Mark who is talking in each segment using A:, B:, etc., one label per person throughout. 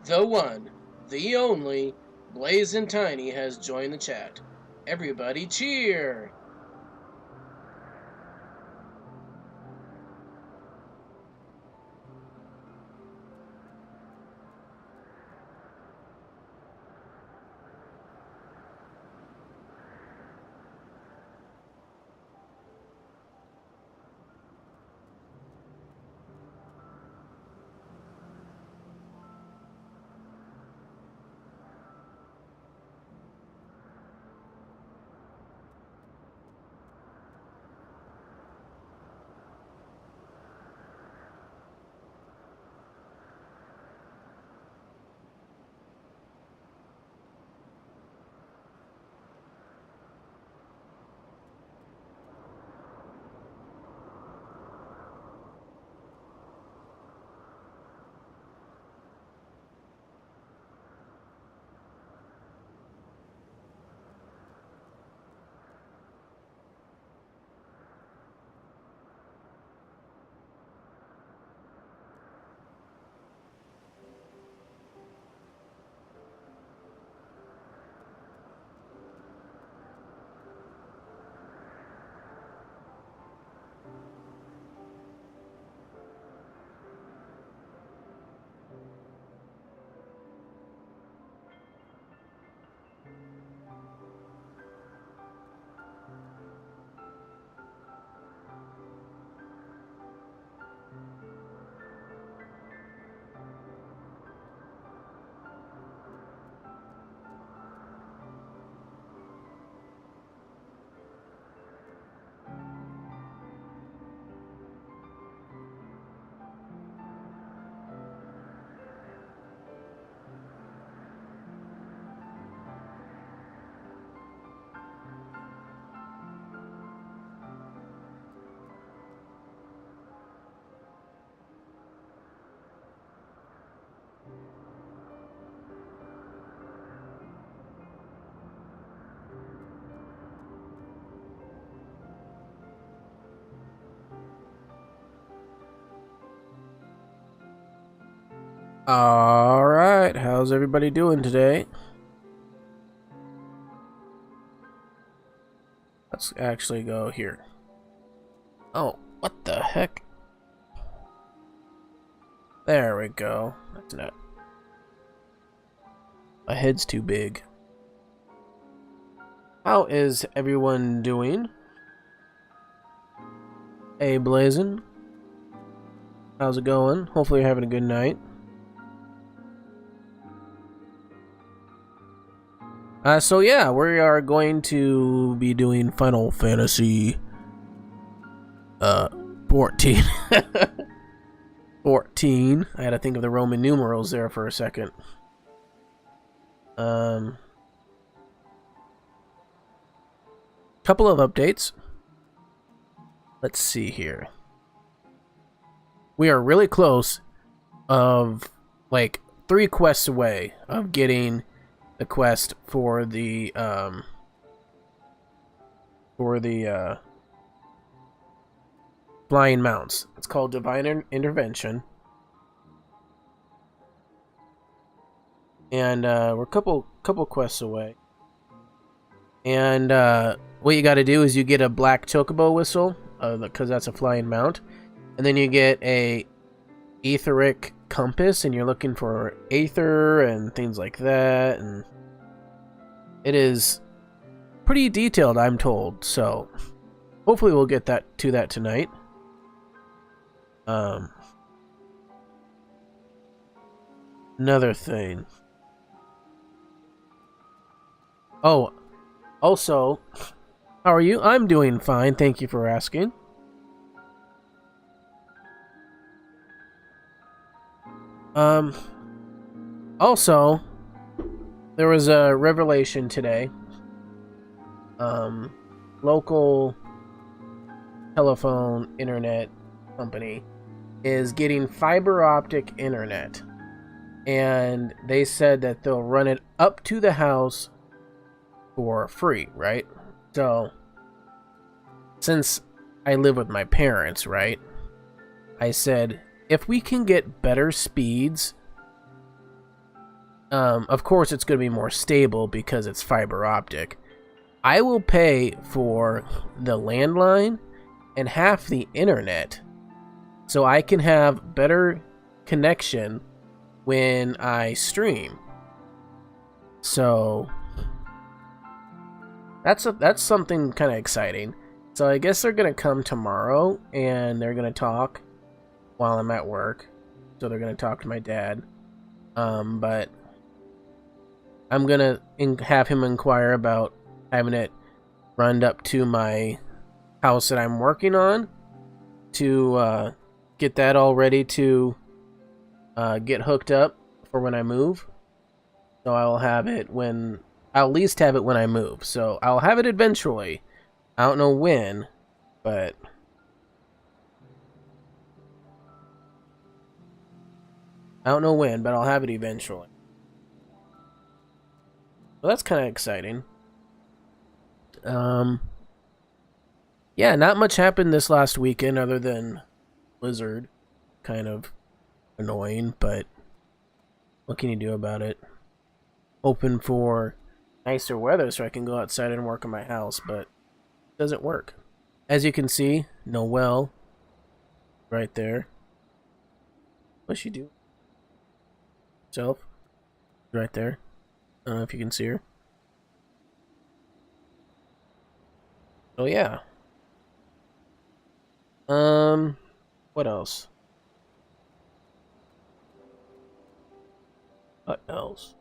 A: The one, the only, Blazin' Tiny has joined the chat. Everybody cheer!
B: Alright, how's everybody doing today? Let's actually go here. Oh, what the heck? There we go. That's not... My head's too big. How is everyone doing? Hey, Blazin'. How's it going? Hopefully you're having a good night. So yeah, we are going to be doing Final Fantasy 14. 14. I had to think of the Roman numerals there for a second. Couple of updates. Let's see here. We are really close of like 3 quests away of getting the quest for the flying mounts. It's called Divine Intervention. And we're a couple quests away. And what you got to do is you get a black chocobo whistle, because that's a flying mount, and then you get a etheric compass, and you're looking for aether and things like that. And it is pretty detailed, I'm told. So hopefully we'll get to that tonight. Another thing. Oh, also, how are you? I'm doing fine, thank you for asking. Also, there was a revelation today. Local telephone internet company is getting fiber optic internet. And they said that they'll run it up to the house for free, right? So, since I live with my parents, right? I said, if we can get better speeds Of course, it's going to be more stable because it's fiber optic. I will pay for the landline and half the internet so I can have better connection when I stream. So that's something kind of exciting. So I guess they're going to come tomorrow and they're going to talk while I'm at work. So they're going to talk to my dad. But I'm going to have him inquire about having it run up to my house that I'm working on to get that all ready to get hooked up for when I move. So I'll have it when... I'll at least have it when I move. So I'll have it eventually. I don't know when, but... I don't know when, but I'll have it eventually. So that's kind of exciting. Yeah, not much happened this last weekend other than blizzard. Kind of annoying, but what can you do about it? Hoping for nicer weather so I can go outside and work on my house, but it doesn't work. As you can see, Noelle right there. What's she do? Self right there. I don't know if you can see her. Oh yeah. What else? What else?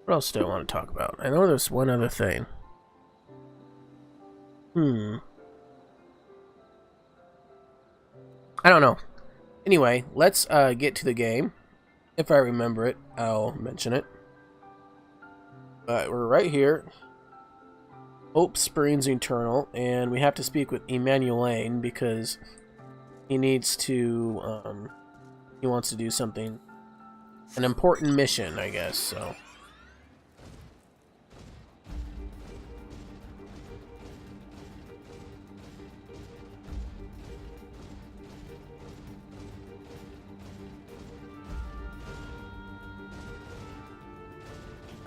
B: What else do I want to talk about? I know there's one other thing. I don't know. Anyway, let's get to the game. If I remember it, I'll mention it. But we're right here. Hope Springs Eternal, and we have to speak with Emmanuel because he needs to, he wants to do something, an important mission, I guess, so.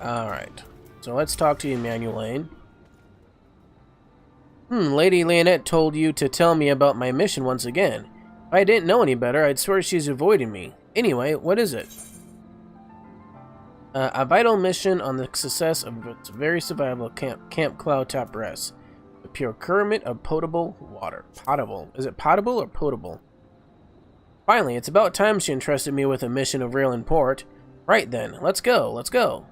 B: Alright, so let's talk to Emmanuel. Lady Leonette told you to tell me about my mission once again. If I didn't know any better, I'd swear she's avoiding me. Anyway, what is it? A vital mission on the success of its very survival Camp Cloudtop Rest. The procurement of potable water. Potable. Is it potable or potable? Finally, it's about time she entrusted me with a mission of real import. Right then, let's go, let's go.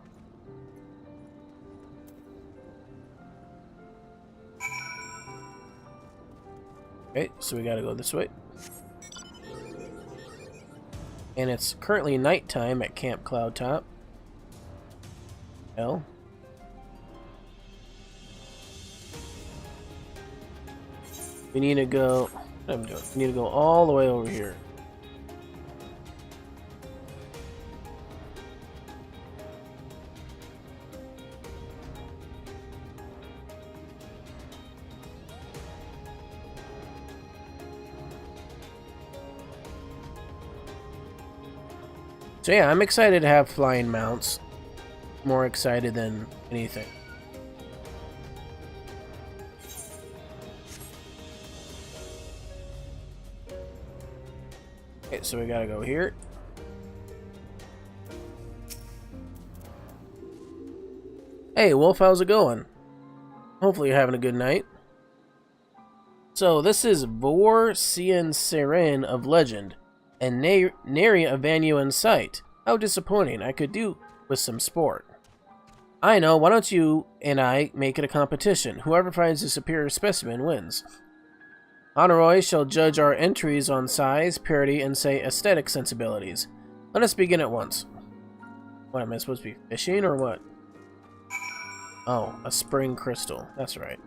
B: Okay, so we gotta go this way. And it's currently nighttime at Camp Cloudtop. Hell. We need to go... What am I doing? We need to go all the way over here. So yeah, I'm excited to have flying mounts. More excited than anything. Okay, so we gotta go here. Hey, Wolf, how's it going? Hopefully you're having a good night. So, this is Vor Cian Seren of Legend, and nary a Vanu in sight. How disappointing. I could do with some sport. I know, why don't you and I make it a competition? Whoever finds the superior specimen wins. Honoroi shall judge our entries on size, purity, and say aesthetic sensibilities. Let us begin at once. What, am I supposed to be fishing or what? Oh, a spring crystal. That's right.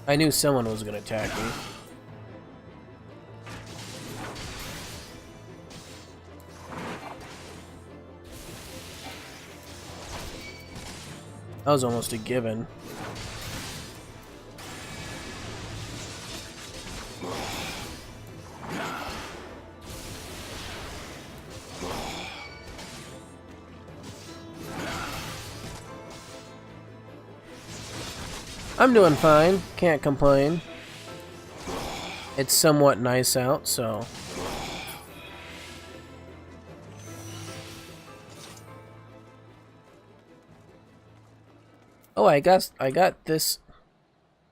B: I knew someone was going to attack me. That was almost a given. I'm doing fine. Can't complain. It's somewhat nice out, so... Oh, I got this.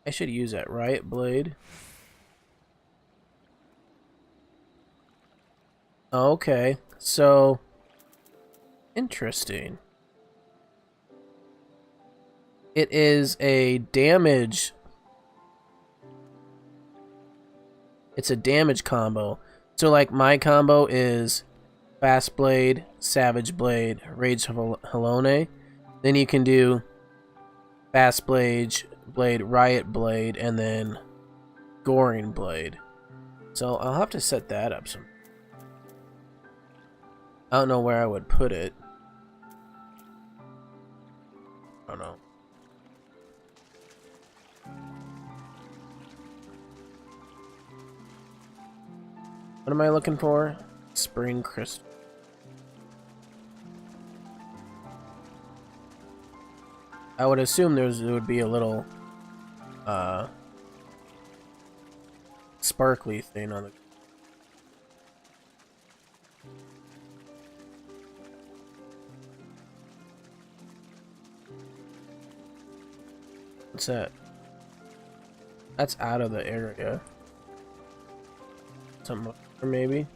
B: I should use that Riot Blade. Okay, so interesting. It is a damage. It's a damage combo. So like my combo is Fast Blade, Savage Blade, Rage Halone. Then you can do Fast Blade, Riot Blade, and then Goring Blade. So I'll have to set that up some. I don't know where I would put it. I don't know. What am I looking for? Spring Crystal. I would assume there would be a little sparkly thing on the... What's that? That's out of the area. Something up there, maybe?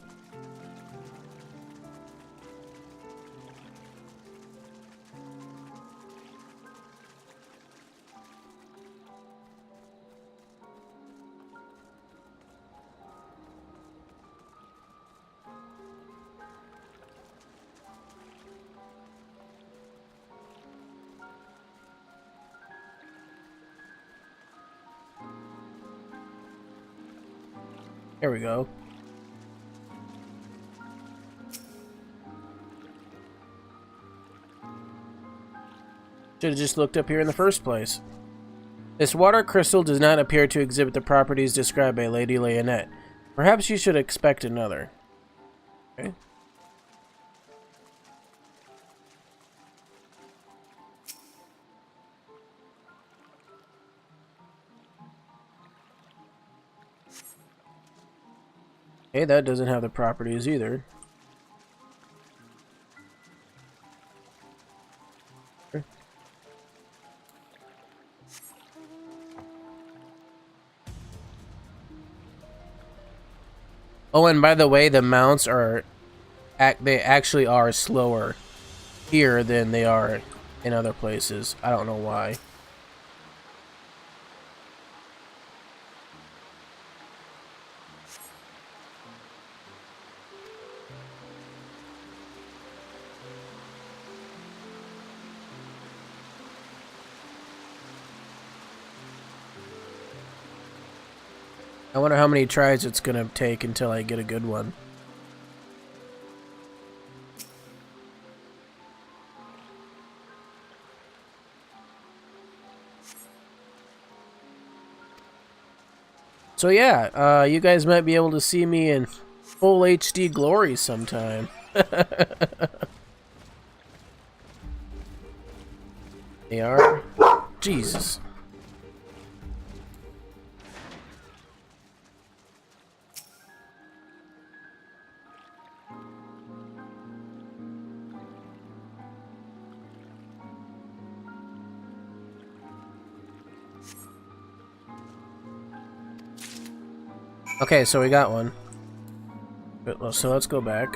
B: There we go. Should have just looked up here in the first place. This water crystal does not appear to exhibit the properties described by Lady Leonette. Perhaps you should expect another. Okay. Okay, that doesn't have the properties either. Oh, and by the way, the mounts are... they actually are slower here than they are in other places. I don't know why. I wonder how many tries it's gonna take until I get a good one. So yeah, you guys might be able to see me in full HD glory sometime. They are? Jesus. Okay, so we got one. So let's go back.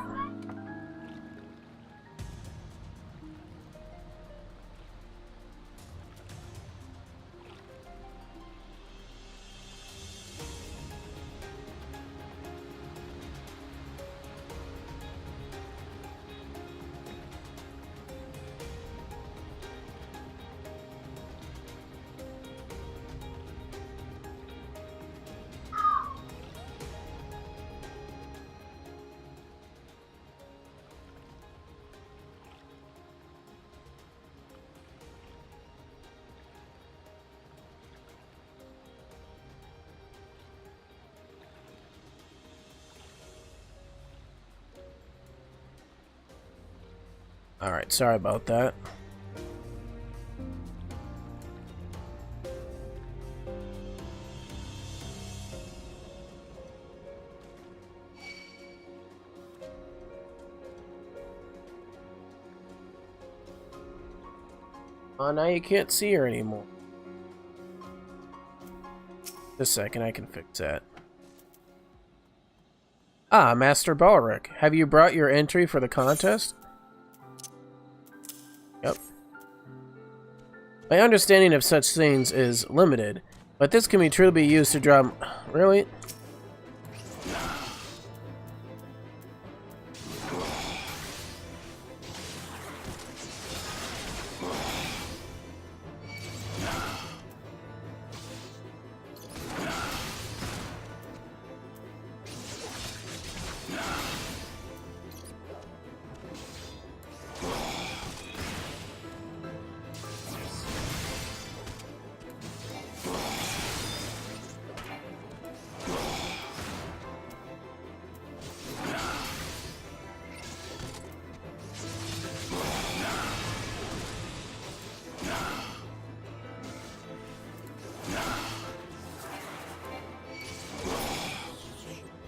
B: Alright, sorry about that. Oh, now you can't see her anymore. Just a second, I can fix that. Ah, Master Balric, have you brought your entry for the contest? Yep. My understanding of such things is limited, but this can be truly be used to draw... Really?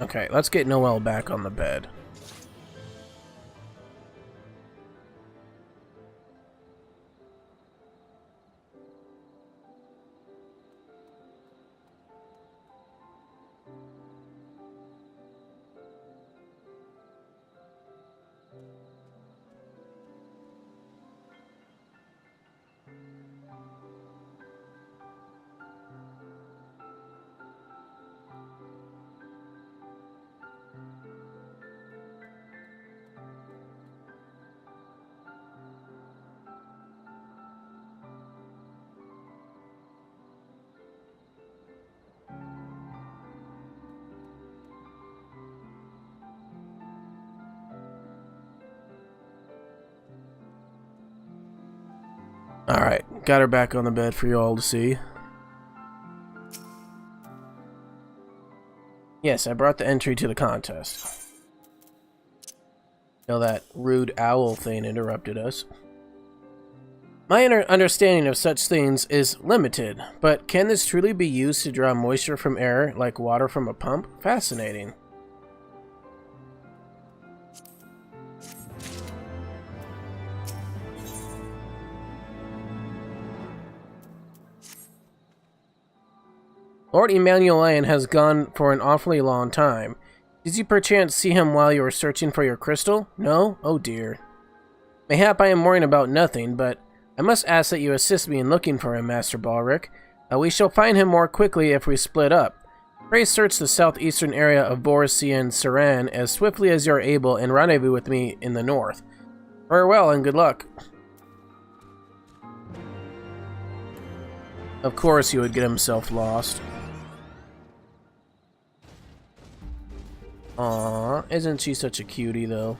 B: Okay, let's get Noelle back on the bed. Alright, got her back on the bed for you all to see. Yes, I brought the entry to the contest. You know, that rude owl thing interrupted us. My understanding of such things is limited, but can this truly be used to draw moisture from air like water from a pump? Fascinating. Lord Emmanuelian has gone for an awfully long time. Did you perchance see him while you were searching for your crystal? No? Oh dear. Mayhap I am worrying about nothing, but I must ask that you assist me in looking for him, Master Balric. We shall find him more quickly if we split up. Pray search the southeastern area of Borussia and Saran as swiftly as you are able and rendezvous with me in the north. Farewell and good luck. Of course he would get himself lost. Aww, isn't she such a cutie though?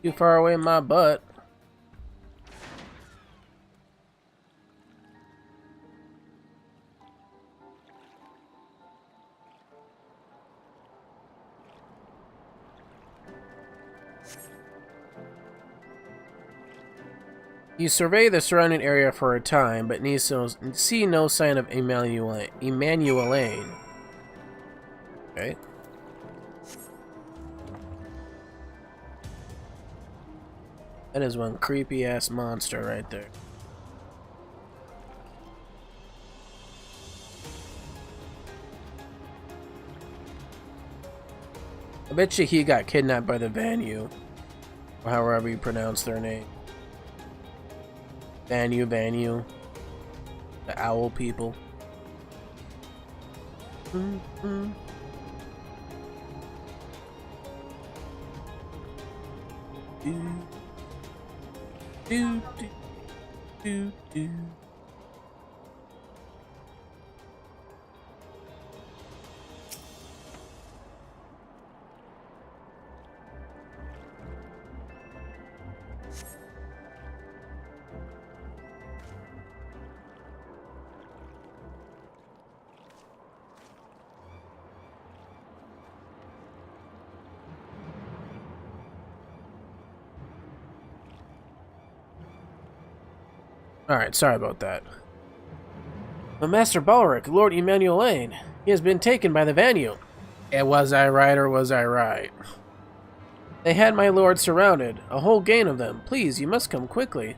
B: Too far away in my butt. You survey the surrounding area for a time, but see no sign of Emmanuelian. Okay. That is one creepy-ass monster right there. I bet you he got kidnapped by the Vanu. Or however you pronounce their name. Banyu. The owl people. Mm-hmm. Do. Alright, sorry about that. But Master Balric, Lord Emanuelaine, he has been taken by the Vanyu. And was I right or was I right? They had my lord surrounded, a whole gang of them. Please, you must come quickly.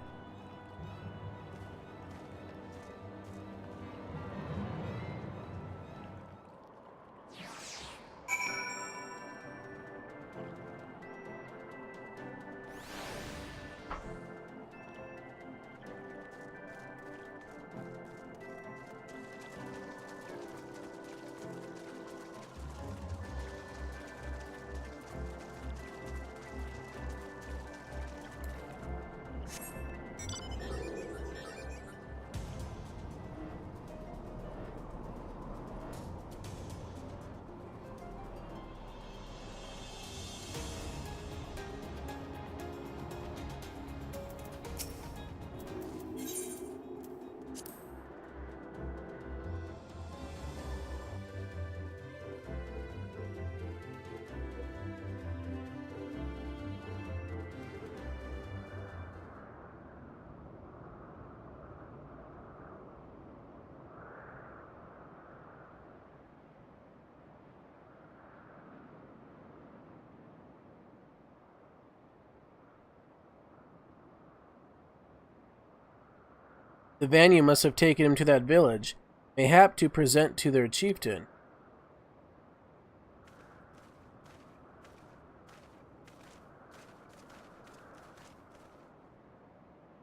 B: The Vanyu must have taken him to that village, mayhap to present to their chieftain.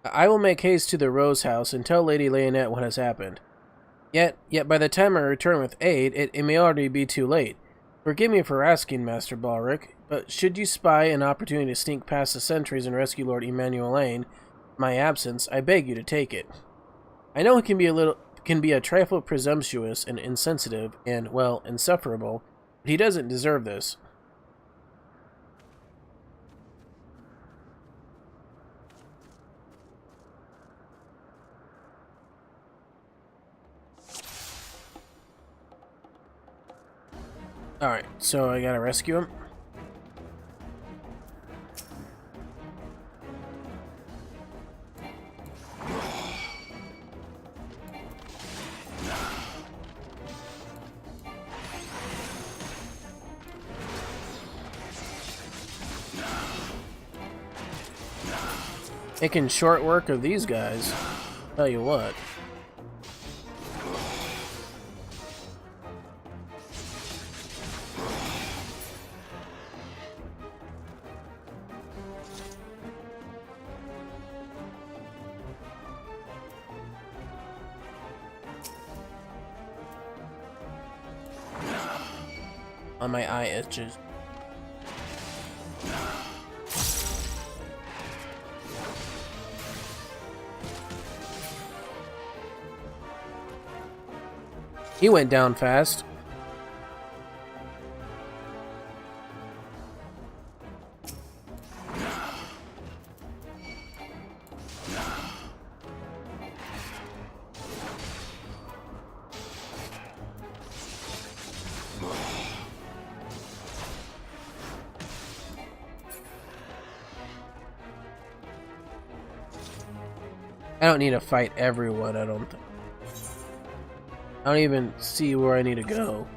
B: I will make haste to the Rose House and tell Lady Leonette what has happened. Yet by the time I return with aid, it may already be too late. Forgive me for asking, Master Balric, but should you spy an opportunity to sneak past the sentries and rescue Lord Emanuelaine in my absence, I beg you to take it. I know he can be a trifle presumptuous and insensitive and, well, insufferable, but he doesn't deserve this. Alright, so I gotta rescue him. Making short work of these guys. Tell you what. On my eye itches. He went down fast. I don't need to fight everyone, I don't think. I don't even see where I need to go.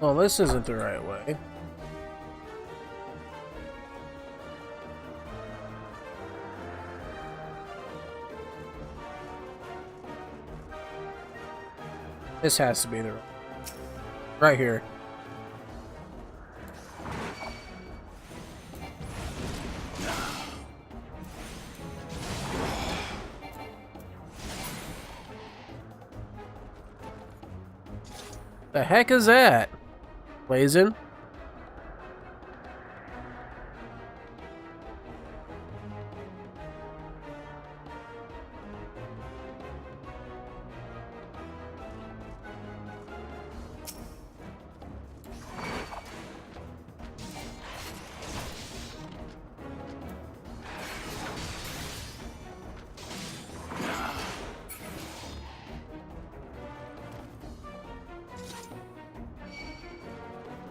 B: Well, this isn't the right way. This has to be the right here. The heck is that? Blazin'?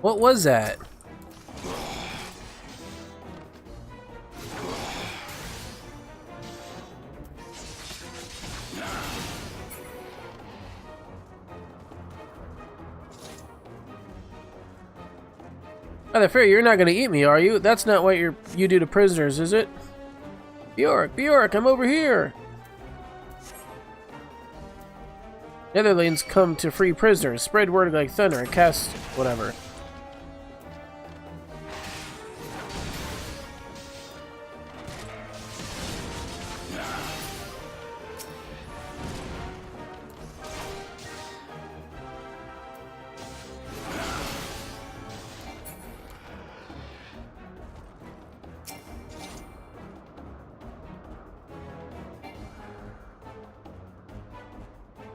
B: What was that? Rather fair, you're not gonna eat me, are you? That's not what you do to prisoners, is it? Bjork, Bjork, I'm over here! Netherlands come to free prisoners. Spread word like thunder and cast whatever.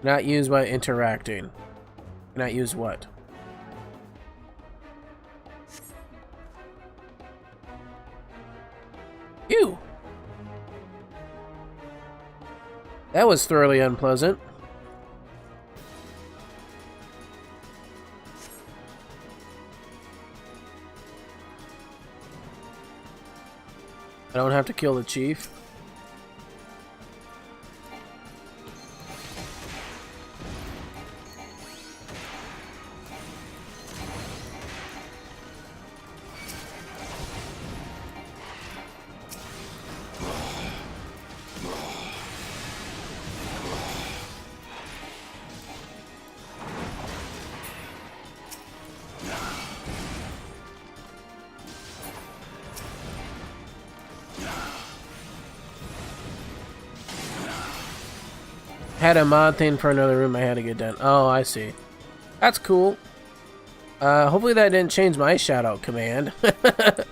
B: Not used by interacting. Not use what? Ew! That was thoroughly unpleasant. I don't have to kill the chief. Had a mod thing for another room I had to get done. Oh, I see. That's cool. Hopefully that didn't change my shout-out command. I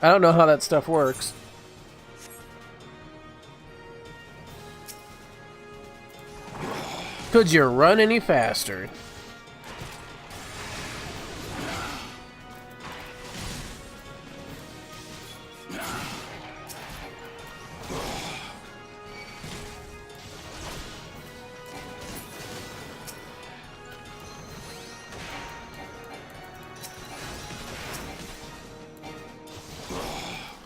B: don't know how that stuff works. Could you run any faster?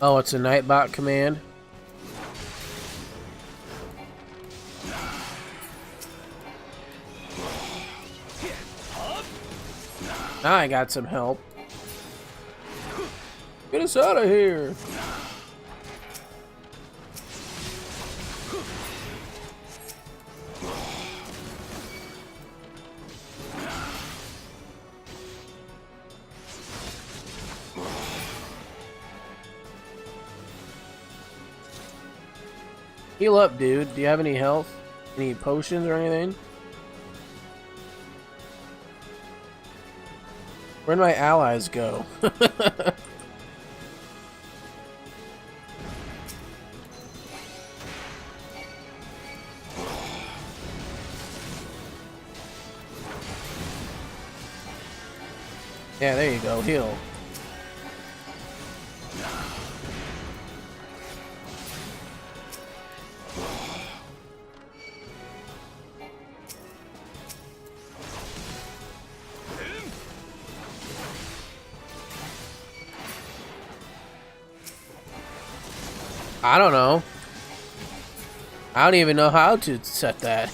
B: Oh, it's a Nightbot command. Now I got some help. Get us out of here. Heal up, dude. Do you have any health? Any potions or anything? Where'd my allies go? Yeah, there you go. Heal. I don't know. I don't even know how to set that.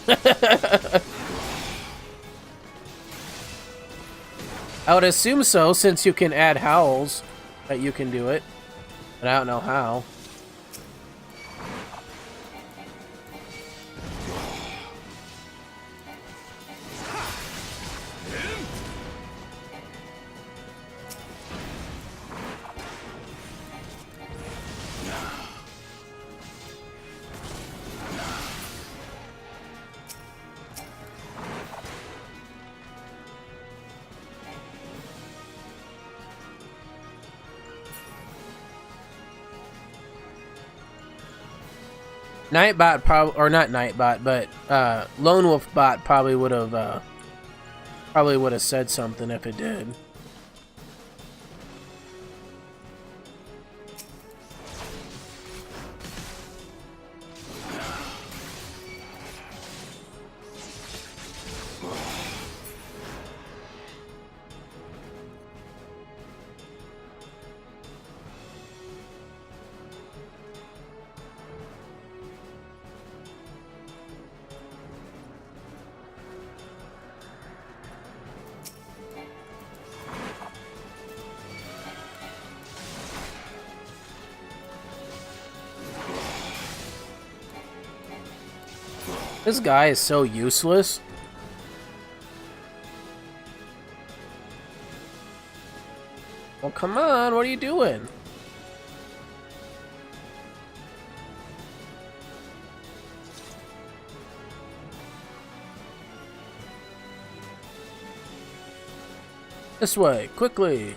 B: I would assume so, since you can add howls, that you can do it. But I don't know how. Nightbot probably, or not Nightbot, but Lone Wolf Bot probably would have said something if it did. This guy is so useless. Well, come on, what are you doing? This way, quickly.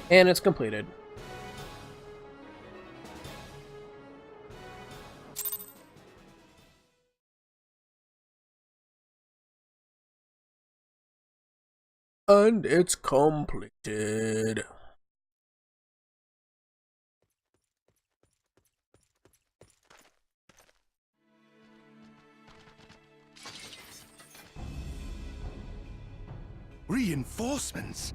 B: And it's completed. And it's completed.
C: Reinforcements?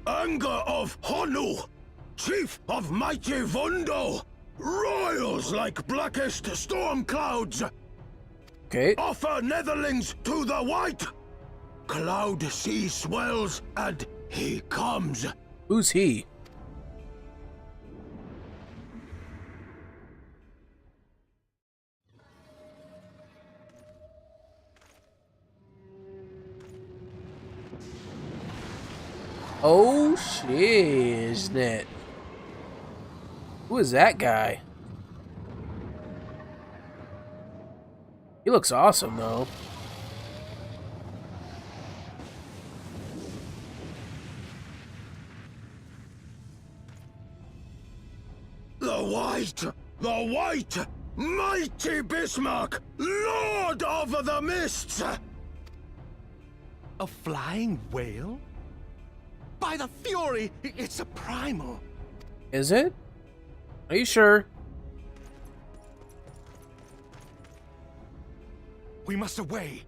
C: Anger of Honu, chief of mighty Vondo, royals like blackest storm clouds.
B: Okay.
C: Offer netherlings to the white. Cloud sea swells and he comes.
B: Who's he? Oh, shiznit. Who is that guy? He looks awesome, though.
C: The white, mighty Bismarck, lord of the mists. A flying whale? By the fury, it's a primal.
B: Is it? Are you sure?
C: We must away.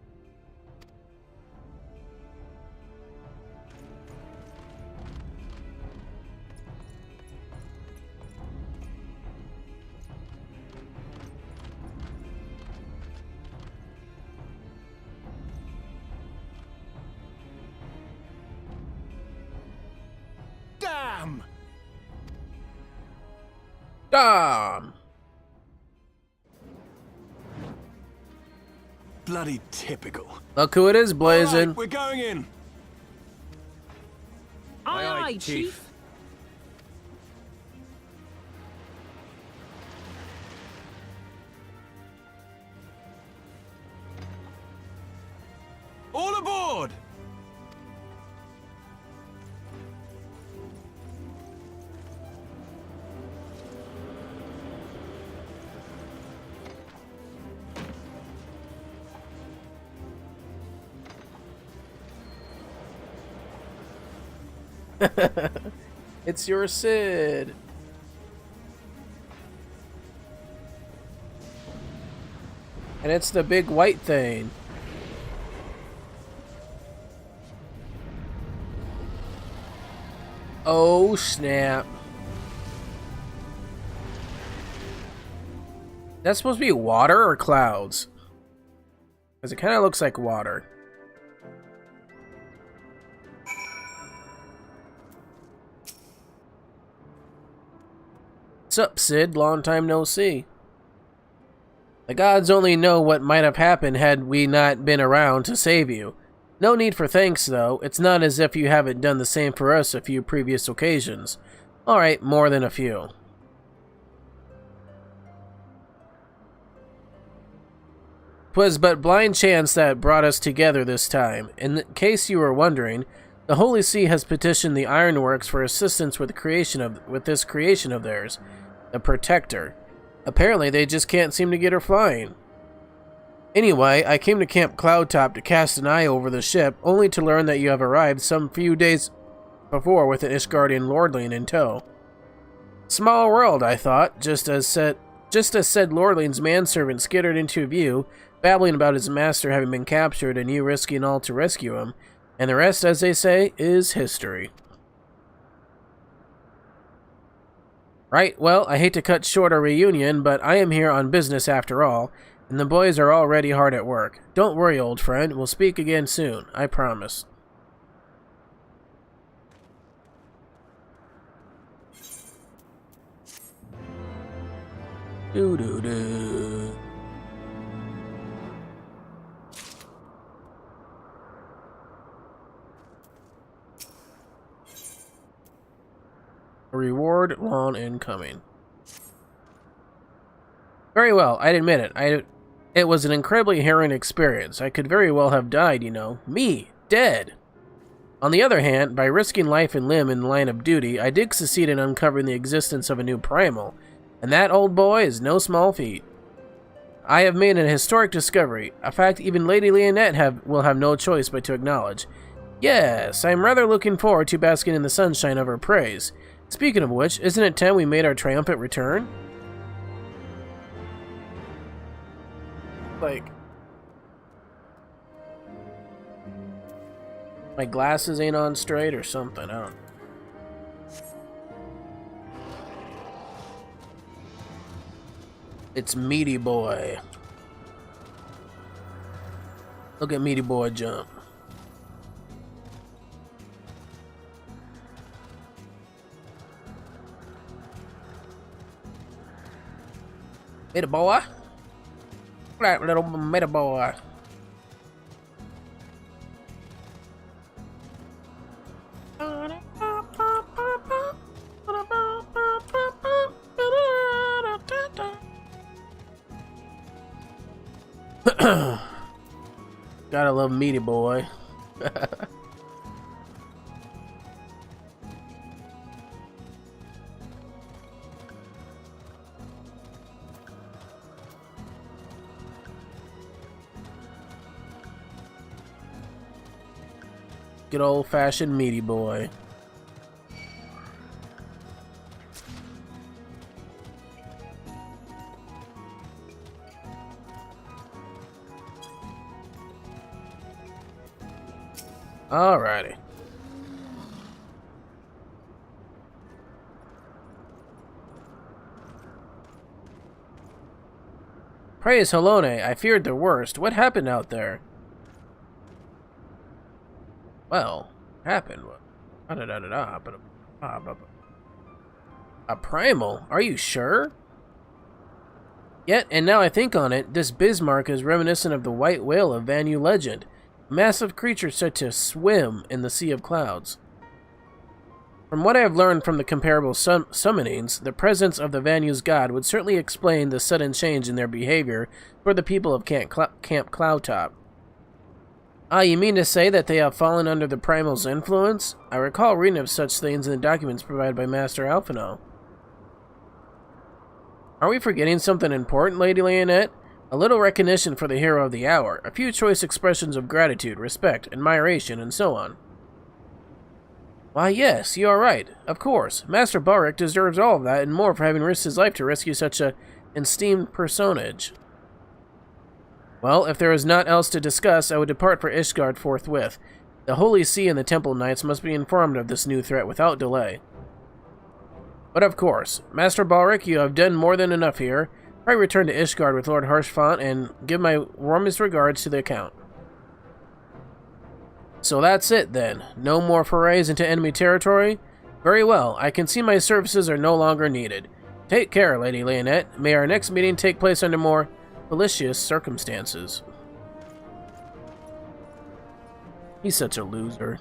C: Damn!
B: Damn!
C: Bloody typical.
B: Look who it is, blazing.
C: Right, we're going in.
D: Aye, aye, Chief.
C: All aboard!
B: It's your Sid. And it's the big white thing. Oh, snap. That's supposed to be water or clouds? Because it kind of looks like water. What's up, Sid? Long time no see. The gods only know what might have happened had we not been around to save you. No need for thanks, though. It's not as if you haven't done the same for us a few previous occasions. Alright, more than a few. 'Twas but blind chance that brought us together this time. In case you were wondering, the Holy See has petitioned the Ironworks for assistance with this creation of theirs, the Protector. Apparently, they just can't seem to get her flying. Anyway, I came to Camp Cloudtop to cast an eye over the ship, only to learn that you have arrived some few days before with an Ishgardian lordling in tow. Small world, I thought, just as said lordling's manservant skittered into view, babbling about his master having been captured and you risking all to rescue him, and the rest, as they say, is history. Right, well, I hate to cut short our reunion, but I am here on business after all, and the boys are already hard at work. Don't worry, old friend, we'll speak again soon, I promise. Doo-doo-doo. A reward lawn incoming. Very well, I'd admit it. It was an incredibly harrowing experience. I could very well have died, you know. Me, dead. On the other hand, by risking life and limb in the line of duty, I did succeed in uncovering the existence of a new primal, and that, old boy, is no small feat. I have made an historic discovery, a fact even Lady Leonette will have no choice but to acknowledge. Yes, I'm rather looking forward to basking in the sunshine of her praise. Speaking of which, isn't it time we made our triumphant return? Like, my glasses ain't on straight or something, I don't know. It's Meaty Boy. Look at Meaty Boy jump. Meaty Boy. That little Meaty Boy. Gotta love Meaty Boy. Good old-fashioned Meaty Boy. Alrighty. Praise Halone, I feared the worst. What happened out there? Well, happened. A primal? Are you sure? Yet, and now I think on it, this Bismarck is reminiscent of the white whale of Vanu legend. A massive creature said to swim in the sea of clouds. From what I have learned from the comparable summonings, the presence of the Vanu's god would certainly explain the sudden change in their behavior toward the people of Camp Cloudtop. Ah, you mean to say that they have fallen under the primal's influence? I recall reading of such things in the documents provided by Master Alphinaud. Are we forgetting something important, Lady Leonette? A little recognition for the hero of the hour, a few choice expressions of gratitude, respect, admiration, and so on. Why, yes, you are right. Of course, Master Balric deserves all of that and more for having risked his life to rescue such an esteemed personage. Well, if there is naught else to discuss, I would depart for Ishgard forthwith. The Holy See and the Temple Knights must be informed of this new threat without delay. But of course, Master Balric, you have done more than enough here. I return to Ishgard with Lord Harshfont and give my warmest regards to the Count. So that's it then. No more forays into enemy territory? Very well, I can see my services are no longer needed. Take care, Lady Leonette. May our next meeting take place under more felicitous circumstances. He's such a loser.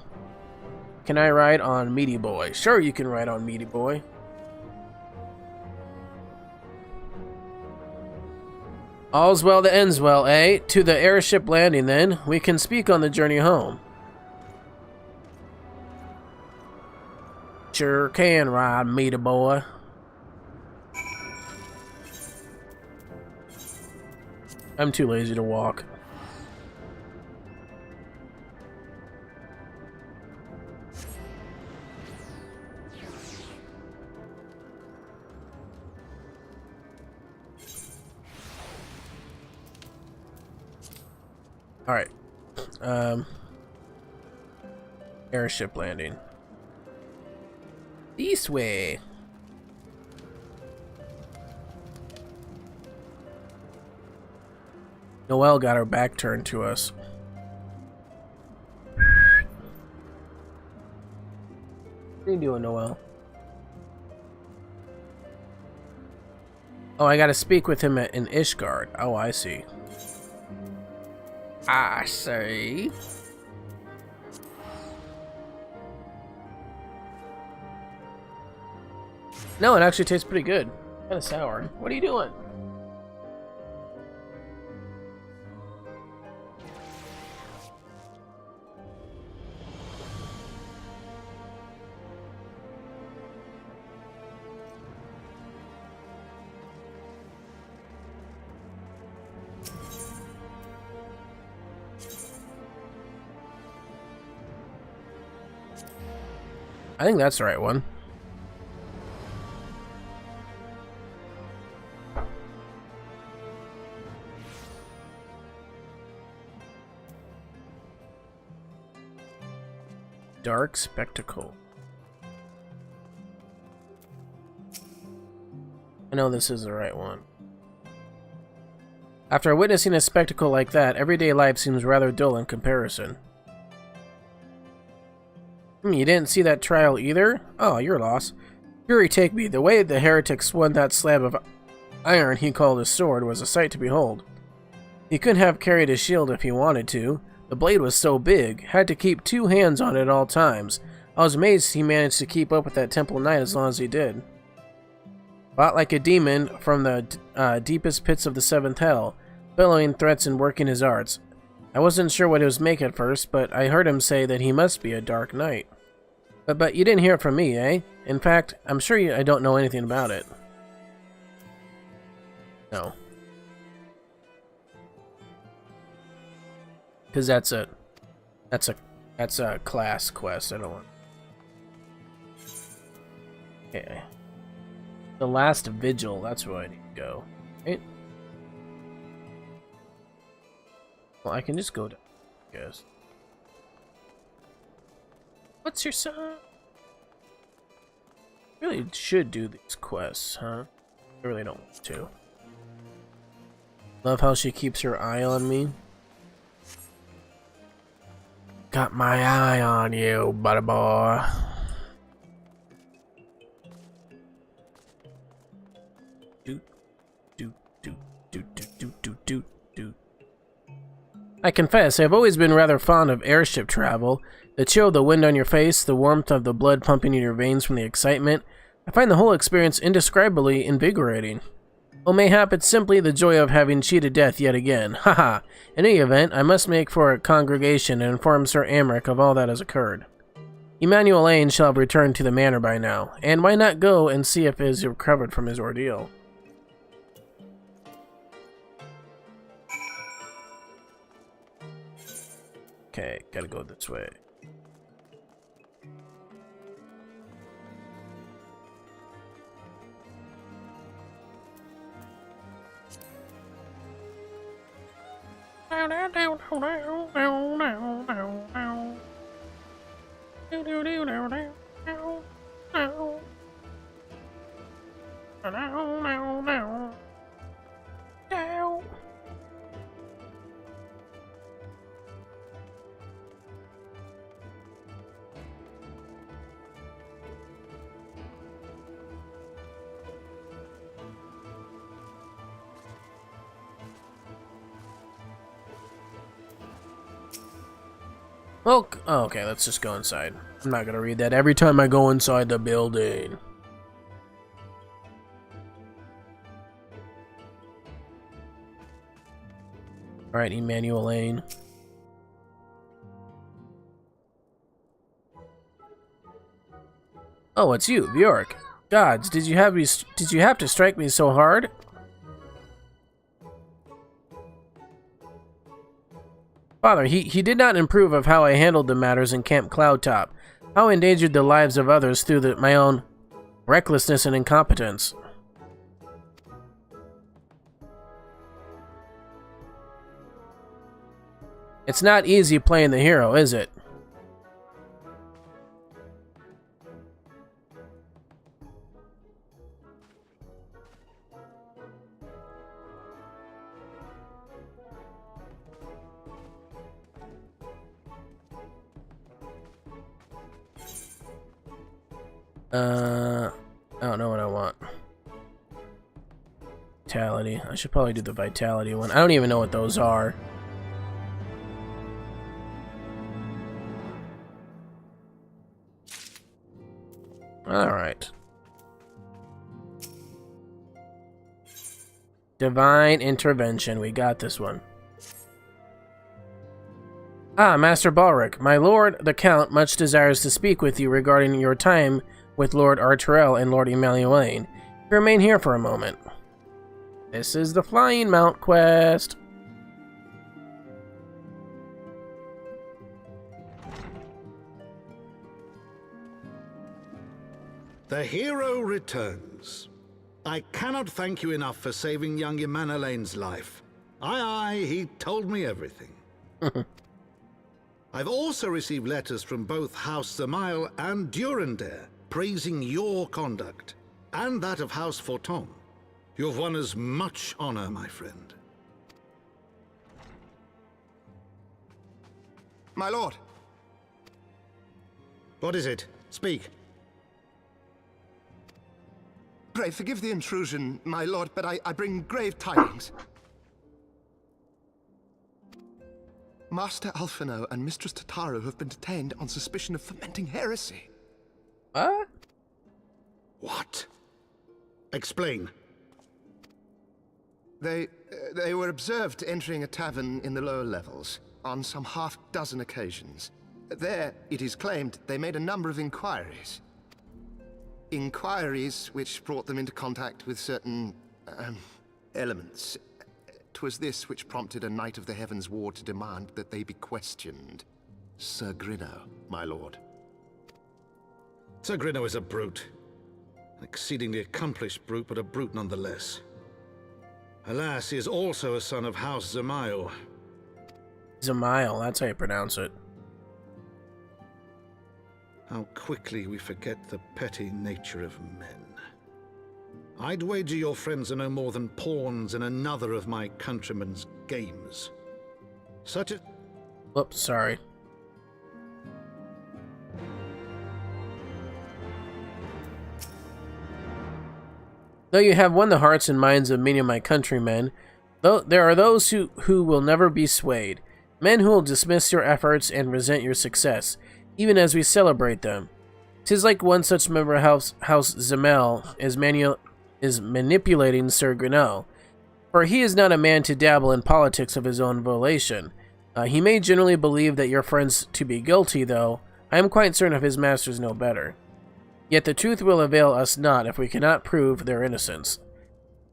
B: Can I ride on Meaty Boy? Sure, you can ride on Meaty Boy. All's well that ends well, eh? To the airship landing, then. We can speak on the journey home. Sure can ride, Meaty Boy. I'm too lazy to walk. Alright. Airship landing. This way. Noelle got her back turned to us. What are you doing, Noelle? Oh, I gotta speak with him in Ishgard. Oh, I see. I see. No, it actually tastes pretty good. Kind of sour. What are you doing? I think that's the right one. Dark Spectacle. I know this is the right one. After witnessing a spectacle like that, everyday life seems rather dull in comparison. You didn't see that trial either? Oh, your loss. Fury take me, the way the heretic swung that slab of iron he called a sword was a sight to behold. He couldn't have carried his shield if he wanted to. The blade was so big, had to keep two hands on it at all times. I was amazed he managed to keep up with that temple knight as long as he did. Fought like a demon from the deepest pits of the seventh hell, bellowing threats and working his arts. I wasn't sure what he was making at first, but I heard him say that he must be a dark knight. But you didn't hear it from me, eh? In fact, I'm sure I don't know anything about it. No. Because that's a class quest. I don't want. Okay. The last vigil. That's where I need to go. Right? Well, I can just go to. I guess. What's your son? Really should do these quests, huh? I really don't want to. Love how she keeps her eye on me. Got my eye on you, buddy boy. I confess, I've always been rather fond of airship travel. The chill of the wind on your face, the warmth of the blood pumping in your veins from the excitement. I find the whole experience indescribably invigorating. Well, mayhap it's simply the joy of having cheated death yet again. Haha. In any event, I must make for a congregation and inform Sir Amric of all that has occurred. Emmanuel Lane shall have returned to the manor by now, and why not go and see if he has recovered from his ordeal? Okay, gotta go this way. Well, oh, okay, let's just go inside. I'm not gonna read that every time I go inside the building. Alright, Emmanuel Lane. Oh, it's you, Bjork. Gods, did you have to strike me so hard? Father, he did not improve of how I handled the matters in Camp Cloudtop. How I endangered the lives of others through my own recklessness and incompetence. It's not easy playing the hero, is it? I don't know what I want. Vitality. I should probably do the vitality one. I don't even know what those are. Alright. Divine Intervention. We got this one. Ah, Master Balric, my lord the Count much desires to speak with you regarding your time with Lord Arturel and Lord Emmanuel. Remain here for a moment. This is the Flying Mount quest.
C: The hero returns. I cannot thank you enough for saving young Emmanuel's life. Aye, he told me everything. I've also received letters from both House Zamail and Durandare praising your conduct, and that of House Forton. You've won us much honor, my friend.
D: My lord.
C: What is it? Speak.
D: Pray forgive the intrusion, my lord, but I bring grave tidings. Master Alphino and Mistress Tataru have been detained on suspicion of fomenting heresy.
B: What?
C: What? Explain.
D: They were observed entering a tavern in the lower levels on some half-dozen occasions. There, it is claimed, they made a number of inquiries. Inquiries which brought them into contact with certain elements. 'Twas this which prompted a Knight of the Heavens Ward to demand that they be questioned. Sir Grinno, my lord.
C: Sir Grinno is a brute. An exceedingly accomplished brute, but a brute nonetheless. Alas, he is also a son of House Zamail.
B: Zamail, that's how you pronounce it.
C: How quickly we forget the petty nature of men. I'd wager your friends are no more than pawns in another of my countrymen's games. Such a...
B: Oops, sorry. Though you have won the hearts and minds of many of my countrymen, though there are those who will never be swayed. Men who will dismiss your efforts and resent your success, even as we celebrate them. 'Tis like one such member of House Zamail is manipulating Sir Grinno, for he is not a man to dabble in politics of his own volition. He may generally believe that your friends to be guilty, though I am quite certain of his masters know better. Yet the truth will avail us not if we cannot prove their innocence.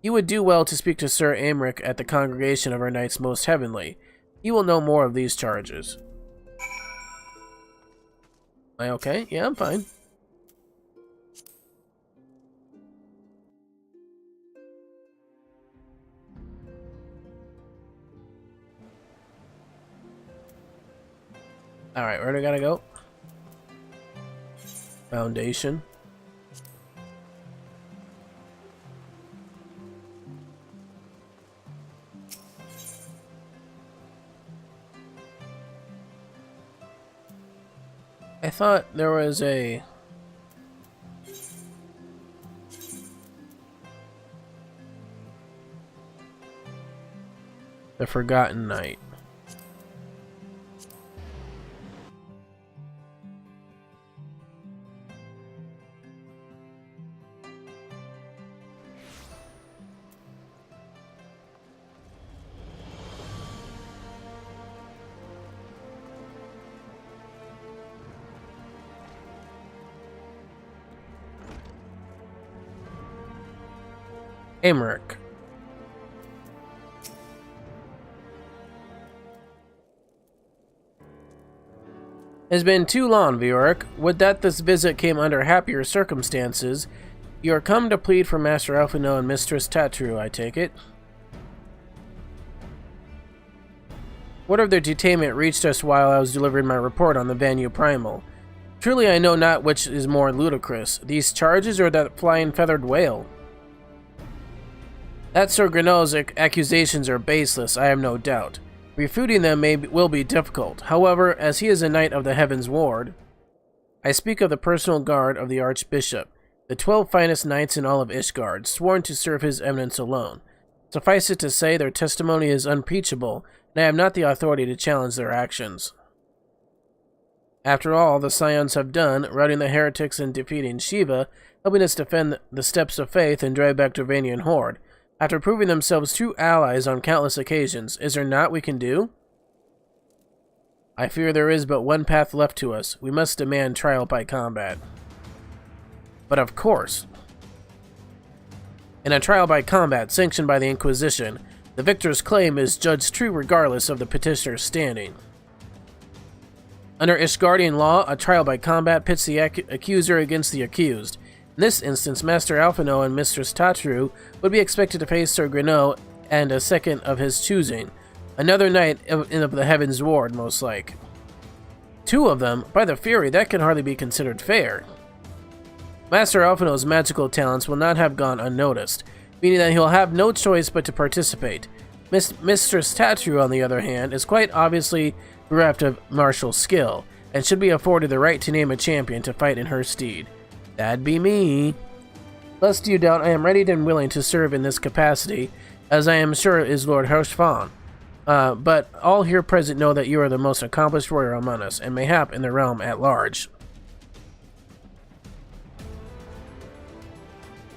B: You would do well to speak to Sir Aymeric at the Congregation of our Knights Most Heavenly. He will know more of these charges. Am I okay? Yeah, I'm fine. Alright, where do I gotta go? Foundation. I thought there was a... The Forgotten Knight. Amaric. It has been too long, Vioric. Would that this visit came under happier circumstances. You are come to plead for Master Alphinaud and Mistress Tatru, I take it. Word of their detainment reached us while I was delivering my report on the Vanu Primal. Truly I know not which is more ludicrous, these charges or that flying feathered whale. That Sir Grenouille's accusations are baseless, I have no doubt. Refuting them will be difficult. However, as he is a knight of the Heaven's Ward, I speak of the personal guard of the Archbishop, the 12 finest knights in all of Ishgard, sworn to serve his eminence alone. Suffice it to say, their testimony is unimpeachable, and I have not the authority to challenge their actions. After all the Scions have done, routing the heretics and defeating Shiva, helping us defend the steps of faith and drive back Dervanian horde, after proving themselves true allies on countless occasions, is there naught we can do? I fear there is but one path left to us. We must demand trial by combat. But of course, in a trial by combat sanctioned by the Inquisition, the victor's claim is judged true regardless of the petitioner's standing. Under Ishgardian law, a trial by combat pits the accuser against the accused. In this instance, Master Alphinaud and Mistress Tatru would be expected to face Sir Grenouille and a second of his choosing, another knight of the Heaven's Ward, most like. Two of them? By the Fury, that can hardly be considered fair. Master Alphinaud's magical talents will not have gone unnoticed, meaning that he'll have no choice but to participate. Mistress Tatru, on the other hand, is quite obviously bereft of martial skill, and should be afforded the right to name a champion to fight in her stead. That'd be me. Lest you doubt, I am ready and willing to serve in this capacity, as I am sure is Lord Hirschfan. But all here present know that you are the most accomplished warrior among us, and mayhap in the realm at large.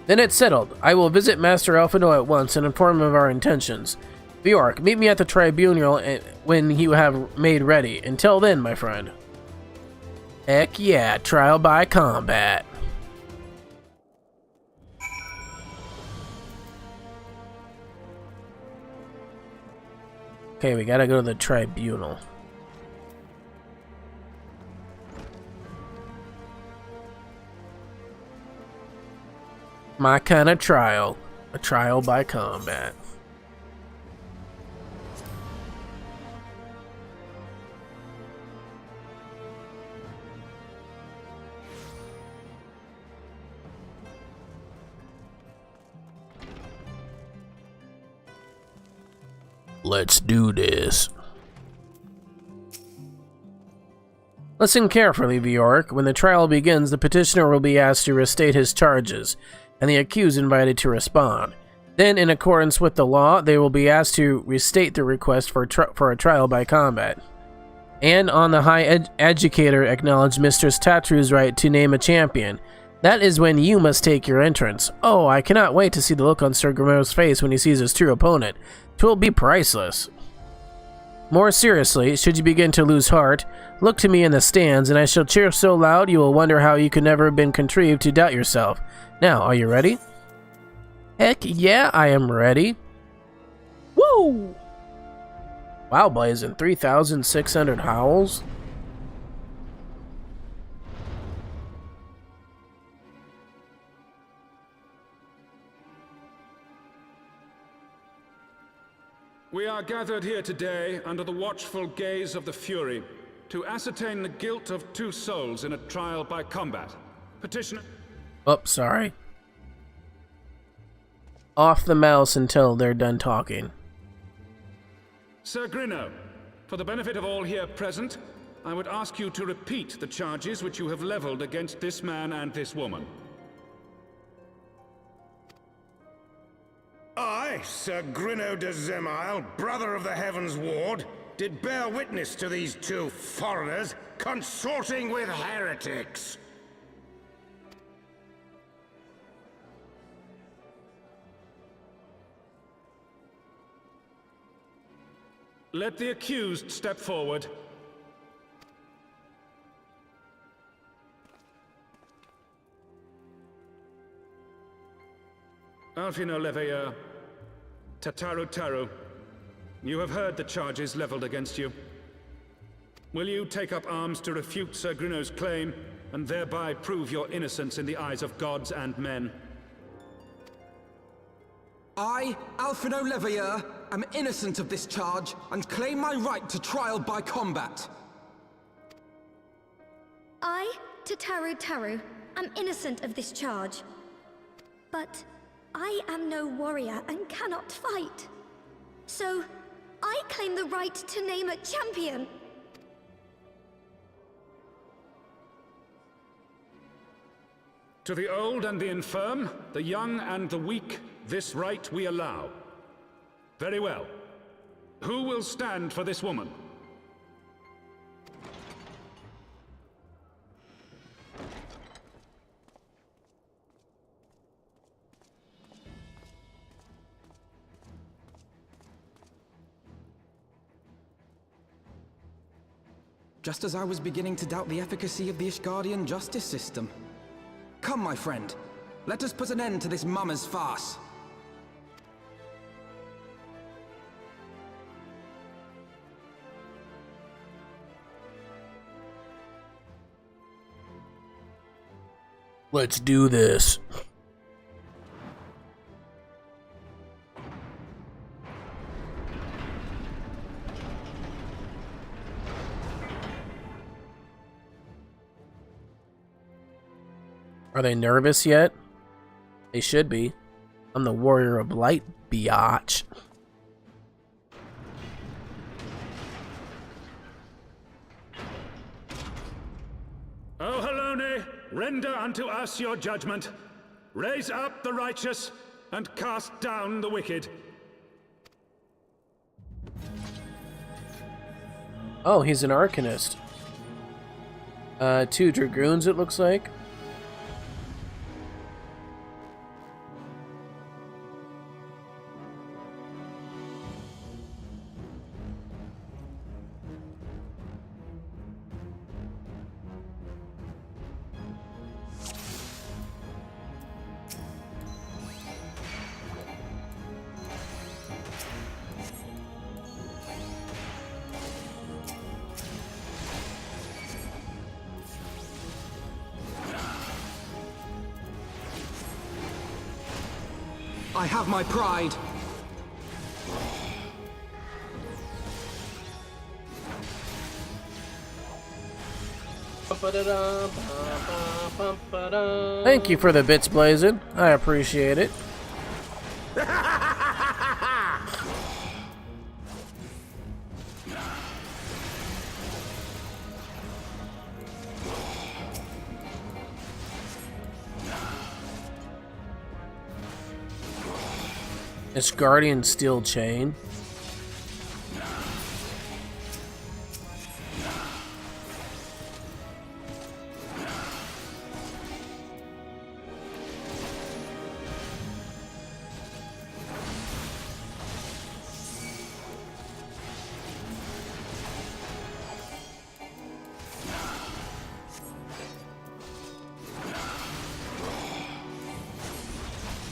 B: Then it's settled. I will visit Master Alphinaud at once and inform him of our intentions. Vioric, meet me at the tribunal when you have made ready. Until then, my friend. Heck yeah, trial by combat. Okay, we gotta go to the tribunal. My kind of trial. A trial by combat. Let's do this. Listen carefully, Vioric. When the trial begins, the petitioner will be asked to restate his charges, and the accused invited to respond. Then, in accordance with the law, they will be asked to restate their request for a trial by combat. And on the High Adjudicator acknowledge Mistress Tatru's right to name a champion. That is when you must take your entrance. Oh, I cannot wait to see the look on Sir Grenouille's face when he sees his true opponent. 'Twill be priceless. More seriously, should you begin to lose heart, look to me in the stands, and I shall cheer so loud you will wonder how you could never have been contrived to doubt yourself. Now, are you ready? Heck yeah, I am ready. Woo! Wow, blazing 3,600 howls?
E: We are gathered here today under the watchful gaze of the Fury to ascertain the guilt of 2 souls in a trial by combat. Petitioner...
B: Oh, sorry. Off the mouse until they're done talking.
E: Sir Grenouille, for the benefit of all here present, I would ask you to repeat the charges which you have leveled against this man and this woman.
F: I, Sir Grenouille de Zemile, brother of the Heaven's Ward, did bear witness to these 2 foreigners consorting with heretics.
E: Let the accused step forward. Alfino Leveilleur, Tataru Taru, you have heard the charges leveled against you. Will you take up arms to refute Sir Grino's claim, and thereby prove your innocence in the eyes of gods and men?
G: I, Alfino Leveilleur, am innocent of this charge, and claim my right to trial by combat.
H: I, Tataru Taru, am innocent of this charge. But I am no warrior and cannot fight. So, I claim the right to name a champion.
E: To the old and the infirm, the young and the weak, this right we allow. Very well. Who will stand for this woman?
G: Just as I was beginning to doubt the efficacy of the Ishgardian justice system. Come, my friend. Let us put an end to this mummer's farce.
B: Let's do this. Are they nervous yet? They should be. I'm the warrior of light, biatch.
E: O Halone, render unto us your judgment. Raise up the righteous, and cast down the wicked.
B: Oh, he's an arcanist. 2 dragoons, it looks like.
G: I have my pride.
B: Thank you for the bits, Blazin'. I appreciate it. Ishgardian steel chain.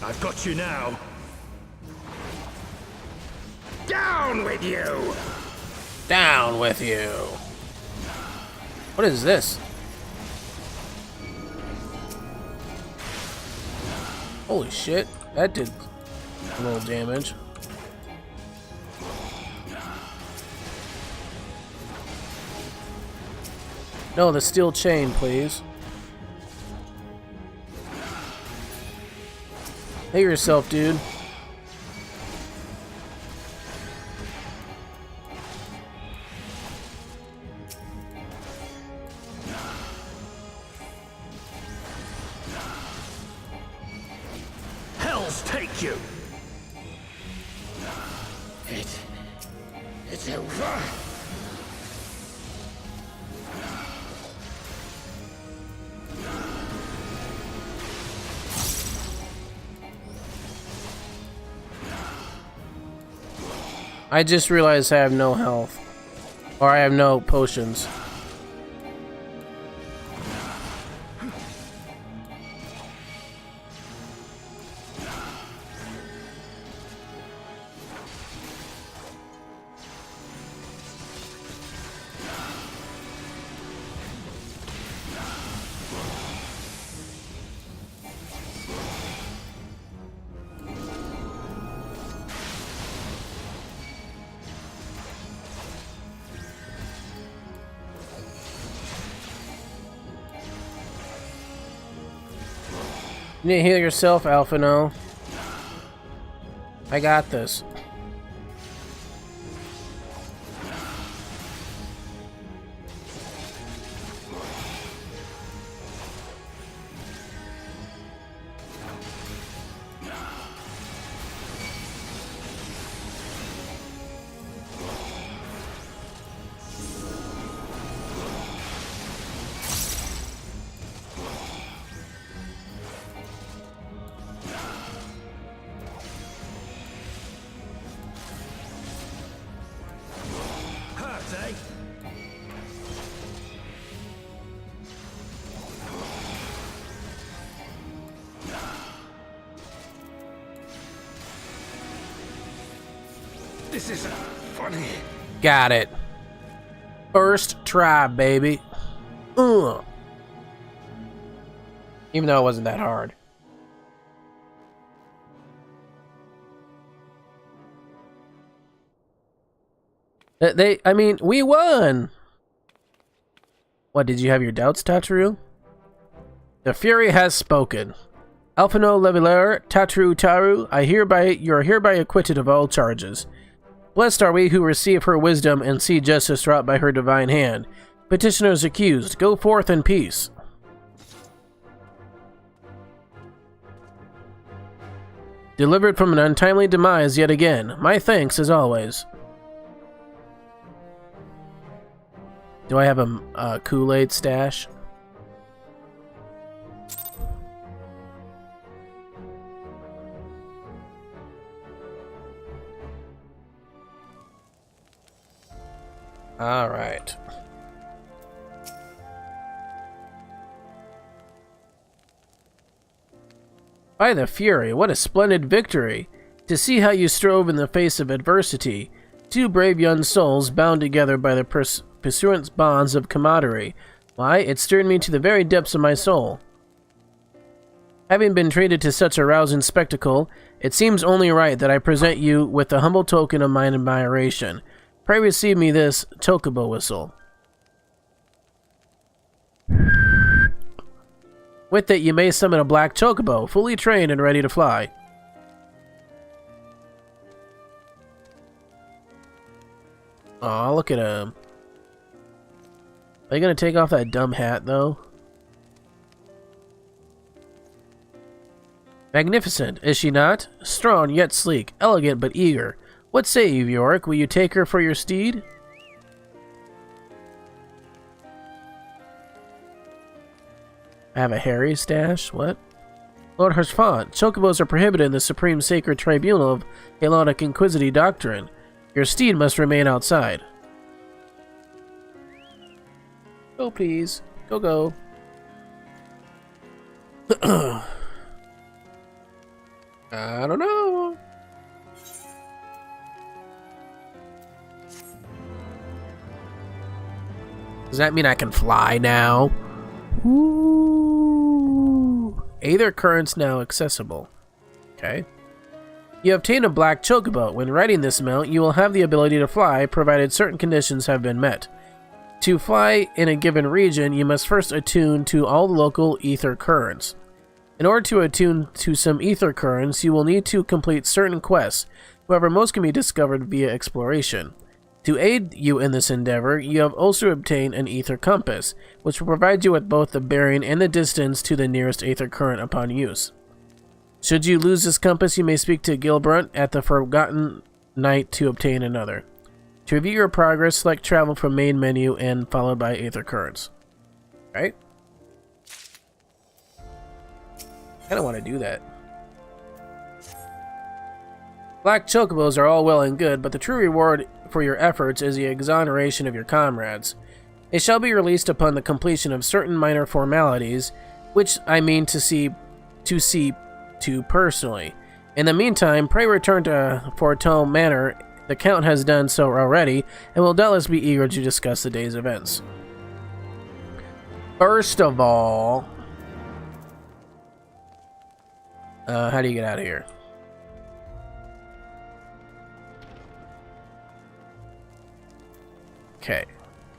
F: I've got you now. Down with you!
B: Down with you. What is this? Holy shit, that did a little damage. No, the steel chain, please. Hit yourself, dude.
F: Hells take you! It's over!
B: I just realized I have no health. Or I have no potions. You need to heal yourself, Alphino. I got this.
F: This isn't funny.
B: Got it. First try, baby. Even though it wasn't that hard. I mean, we won! What, did you have your doubts, Tataru? The Fury has spoken. Alphino Leveler, Tataru Taru, you are hereby acquitted of all charges. Blessed are we who receive her wisdom and see justice wrought by her divine hand. Petitioners accused, go forth in peace. Delivered from an untimely demise yet again. My thanks as always. Do I have a Kool-Aid stash? All right. By the Fury, what a splendid victory! To see how you strove in the face of adversity. Two brave young souls bound together by the pursuant bonds of camaraderie. Why, it stirred me to the very depths of my soul. Having been treated to such a rousing spectacle, it seems only right that I present you with the humble token of mine admiration. Pray receive me this chocobo whistle. With it you may summon a black chocobo, fully trained and ready to fly. Aw, look at him. Are you gonna take off that dumb hat, though? Magnificent, is she not? Strong yet sleek, elegant but eager. What say you, Yorick? Will you take her for your steed? I have a hairy stash? What? Lord Hirschfont, chocobos are prohibited in the Supreme Sacred Tribunal of Halonic Inquisitive Doctrine. Your steed must remain outside. Go, please. Go, go. I don't know. Does that mean I can fly now? Ooh. Aether currents now accessible. Okay. You obtain a black chocobo. When riding this mount, you will have the ability to fly, provided certain conditions have been met. To fly in a given region, you must first attune to all the local ether currents. In order to attune to some ether currents, you will need to complete certain quests. However, most can be discovered via exploration. To aid you in this endeavor, you have also obtained an ether compass, which will provide you with both the bearing and the distance to the nearest ether current upon use. Should you lose this compass, you may speak to Gilbrunt at the Forgotten Knight to obtain another. To review your progress, select travel from main menu and followed by ether currents. Right? I don't want to do that. Black chocobos are all well and good, but the true reward for your efforts is the exoneration of your comrades. They shall be released upon the completion of certain minor formalities, which I mean to see to personally. In the meantime, pray return to Fortone Manor. The Count has done so already, and will doubtless be eager to discuss the day's events. First of all, how do you get out of here? Okay.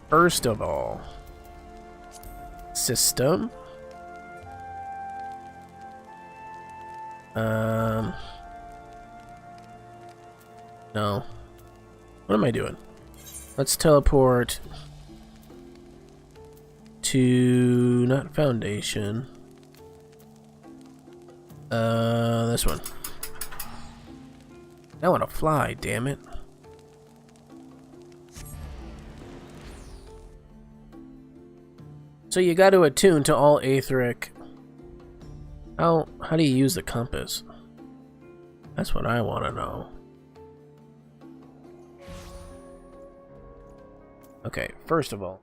B: First of all, system. No. What am I doing? Let's teleport to not Foundation. This one. I want to fly, damn it. So you got to attune to all Aetheric. How do you use the compass? That's what I want to know. Okay, first of all,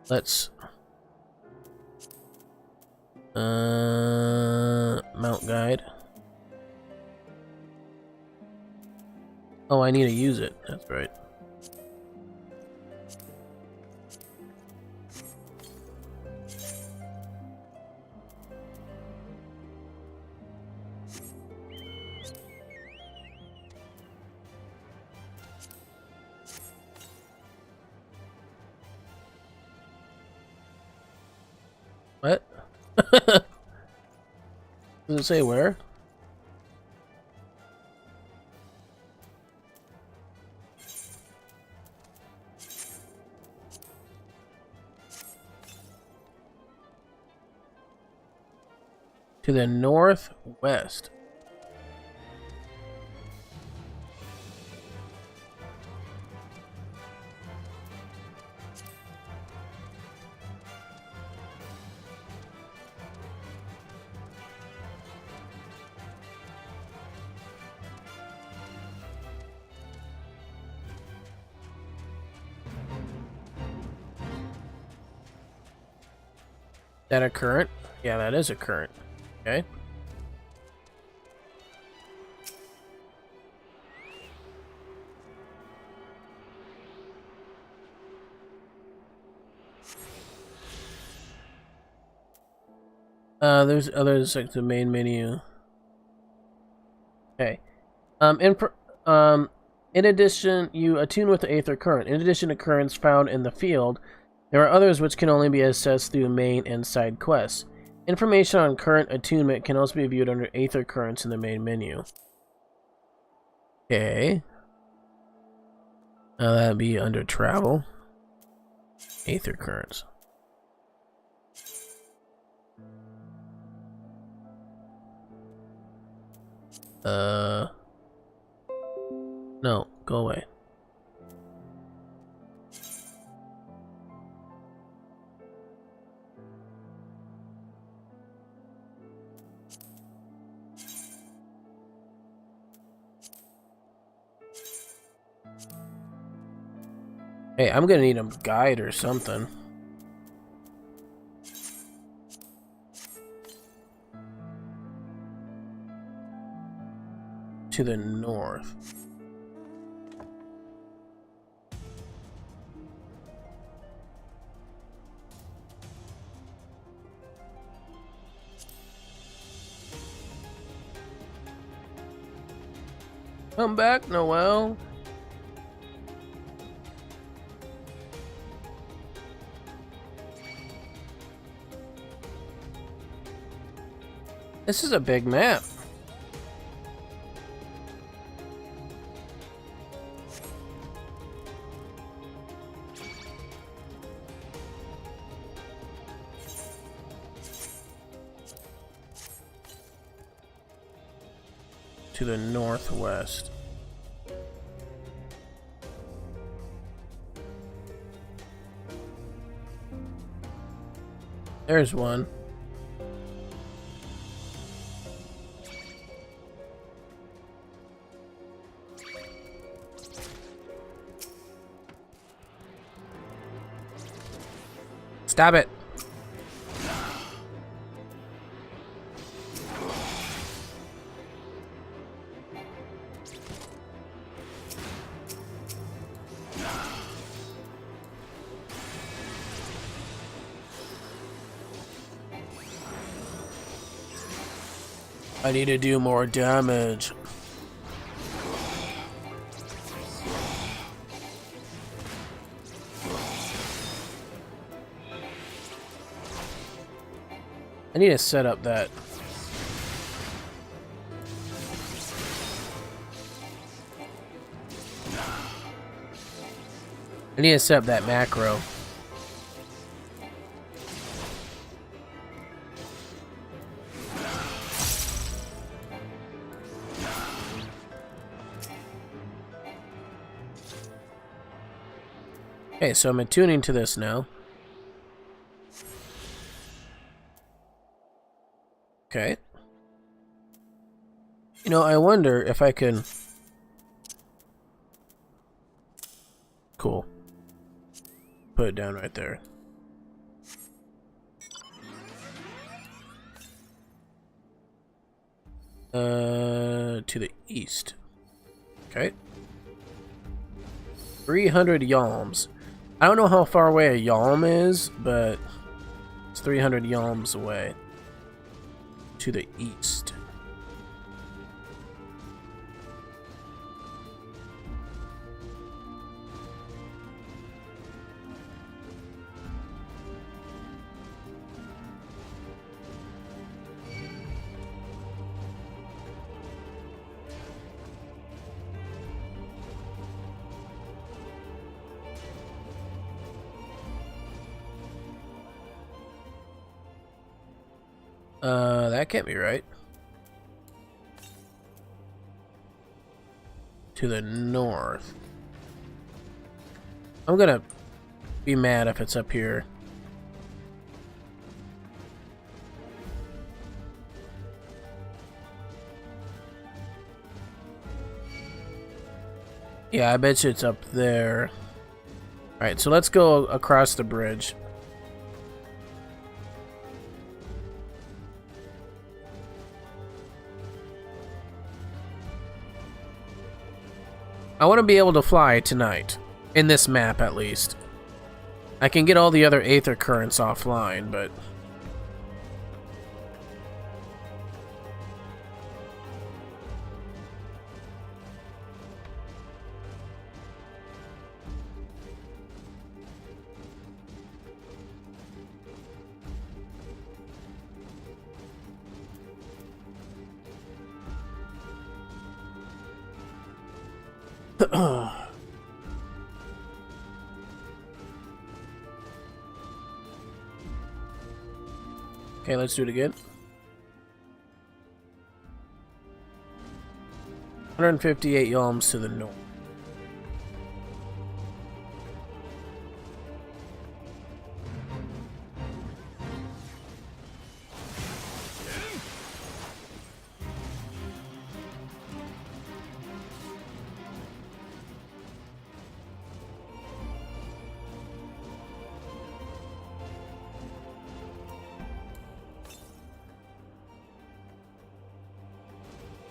B: let's mount guide. Oh, I need to use it. That's right. What? Does it say where? To the northwest. That a current? Yeah, that is a current. Okay. There's others like the main menu. Okay. In addition, you attune with the Aether Current. In addition to currents found in the field, there are others which can only be accessed through main and side quests. Information on current attunement can also be viewed under Aether Currents in the main menu. Okay. That'd be under Travel. Aether Currents. No, go away. Hey, I'm gonna need a guide or something. To the north. Come back, Noelle. This is a big map. To the northwest. There's one. Stop it. I need to do more damage. I need to set up that I need to set up that macro. Okay, so I'm attuning to this now. Okay. You know, I wonder if I can... Cool. Put it down right there. To the east. Okay. 300 yalms. I don't know how far away a yalm is, but it's 300 yalms away. To the east. That can't be right. To the north. I'm gonna be mad if it's up here. Yeah, I bet you it's up there. Alright, so let's go across the bridge. I want to be able to fly tonight. In this map, at least. I can get all the other Aether Currents offline, but... Okay, let's do it again. 158 yalms to the north.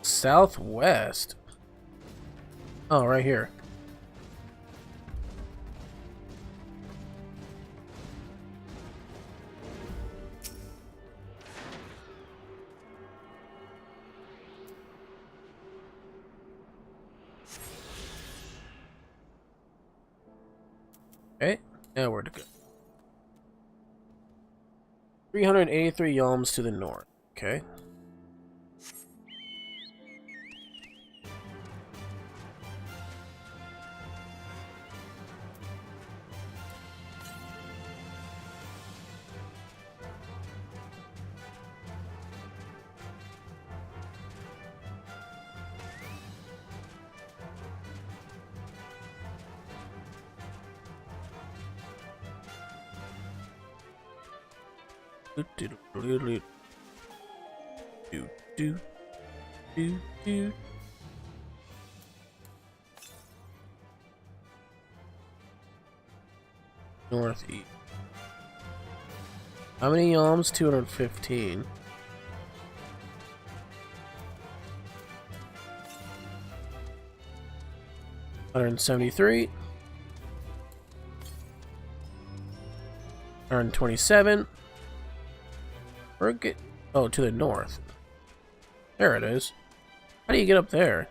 B: Southwest. Oh, right here. Okay, now where to go? 383 yalms to the north. Okay. Do. Northeast. How many yalms? 215. $173. 127. Oh, to the north. There it is. How do you get up there?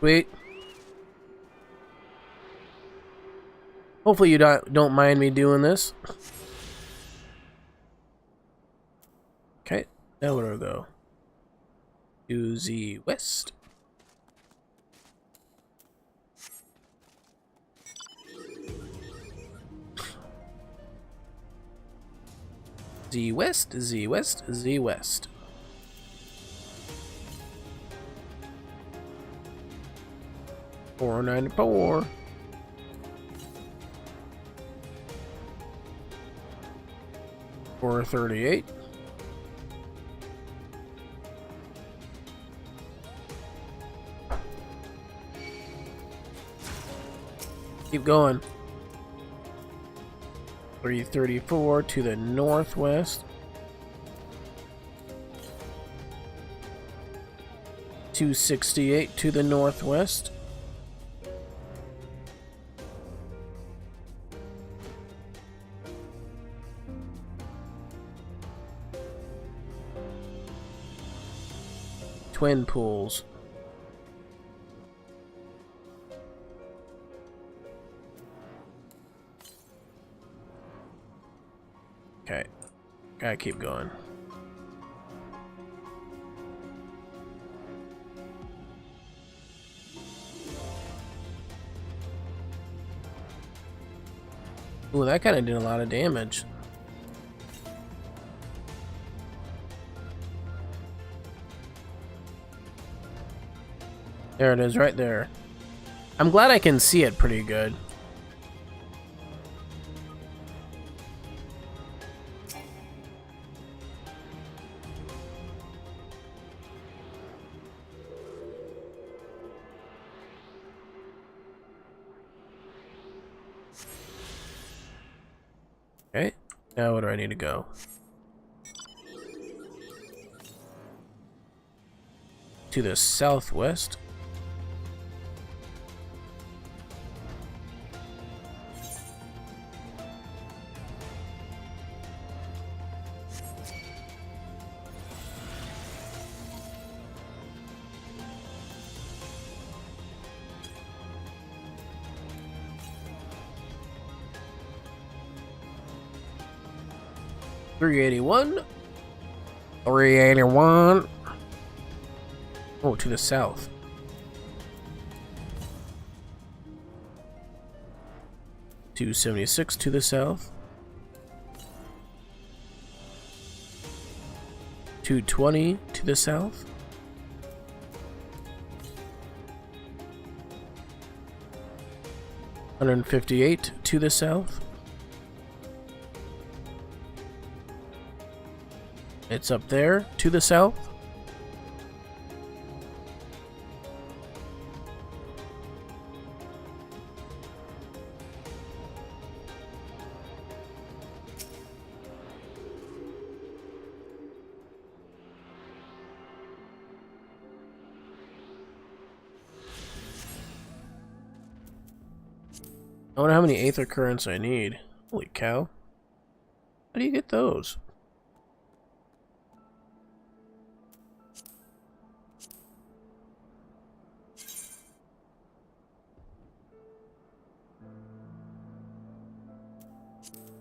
B: Sweet. Hopefully you don't mind me doing this. Okay, now where do I go? To the west. The west, the west, the west. $4.94. $4.38. Keep going. $3.34 to the northwest. $2.68 to the northwest. Twin pools. Okay, gotta keep going. Ooh, that kind of did a lot of damage. There it is, right there. I'm glad I can see it pretty good. Okay, now where do I need to go? To the southwest. $3.81. $3.81. Oh, to the south. $2.76 to the south. $2.20 to the south. $158 to the south. It's up there to the south. I wonder how many Aether Currents I need. Holy cow. How do you get those?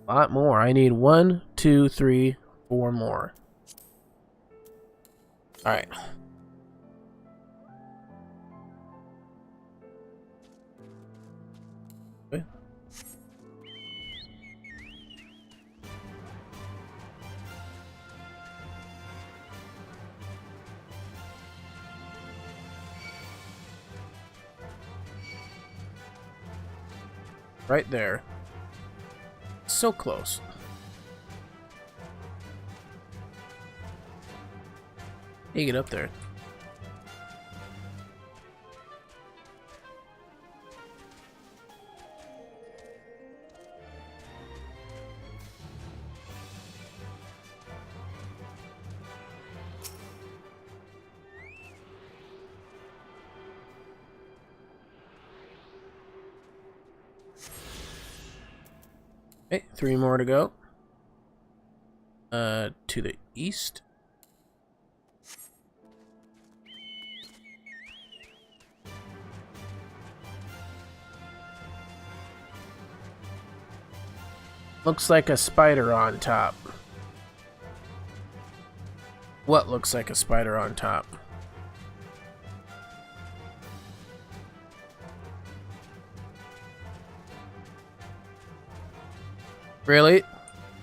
B: A lot more. I need 1, 2, 3, 4 more. Alright. Okay. Right there. So close. You get up there. Okay, 3 more to go. To the east. Looks like a spider on top. What looks like a spider on top? Really?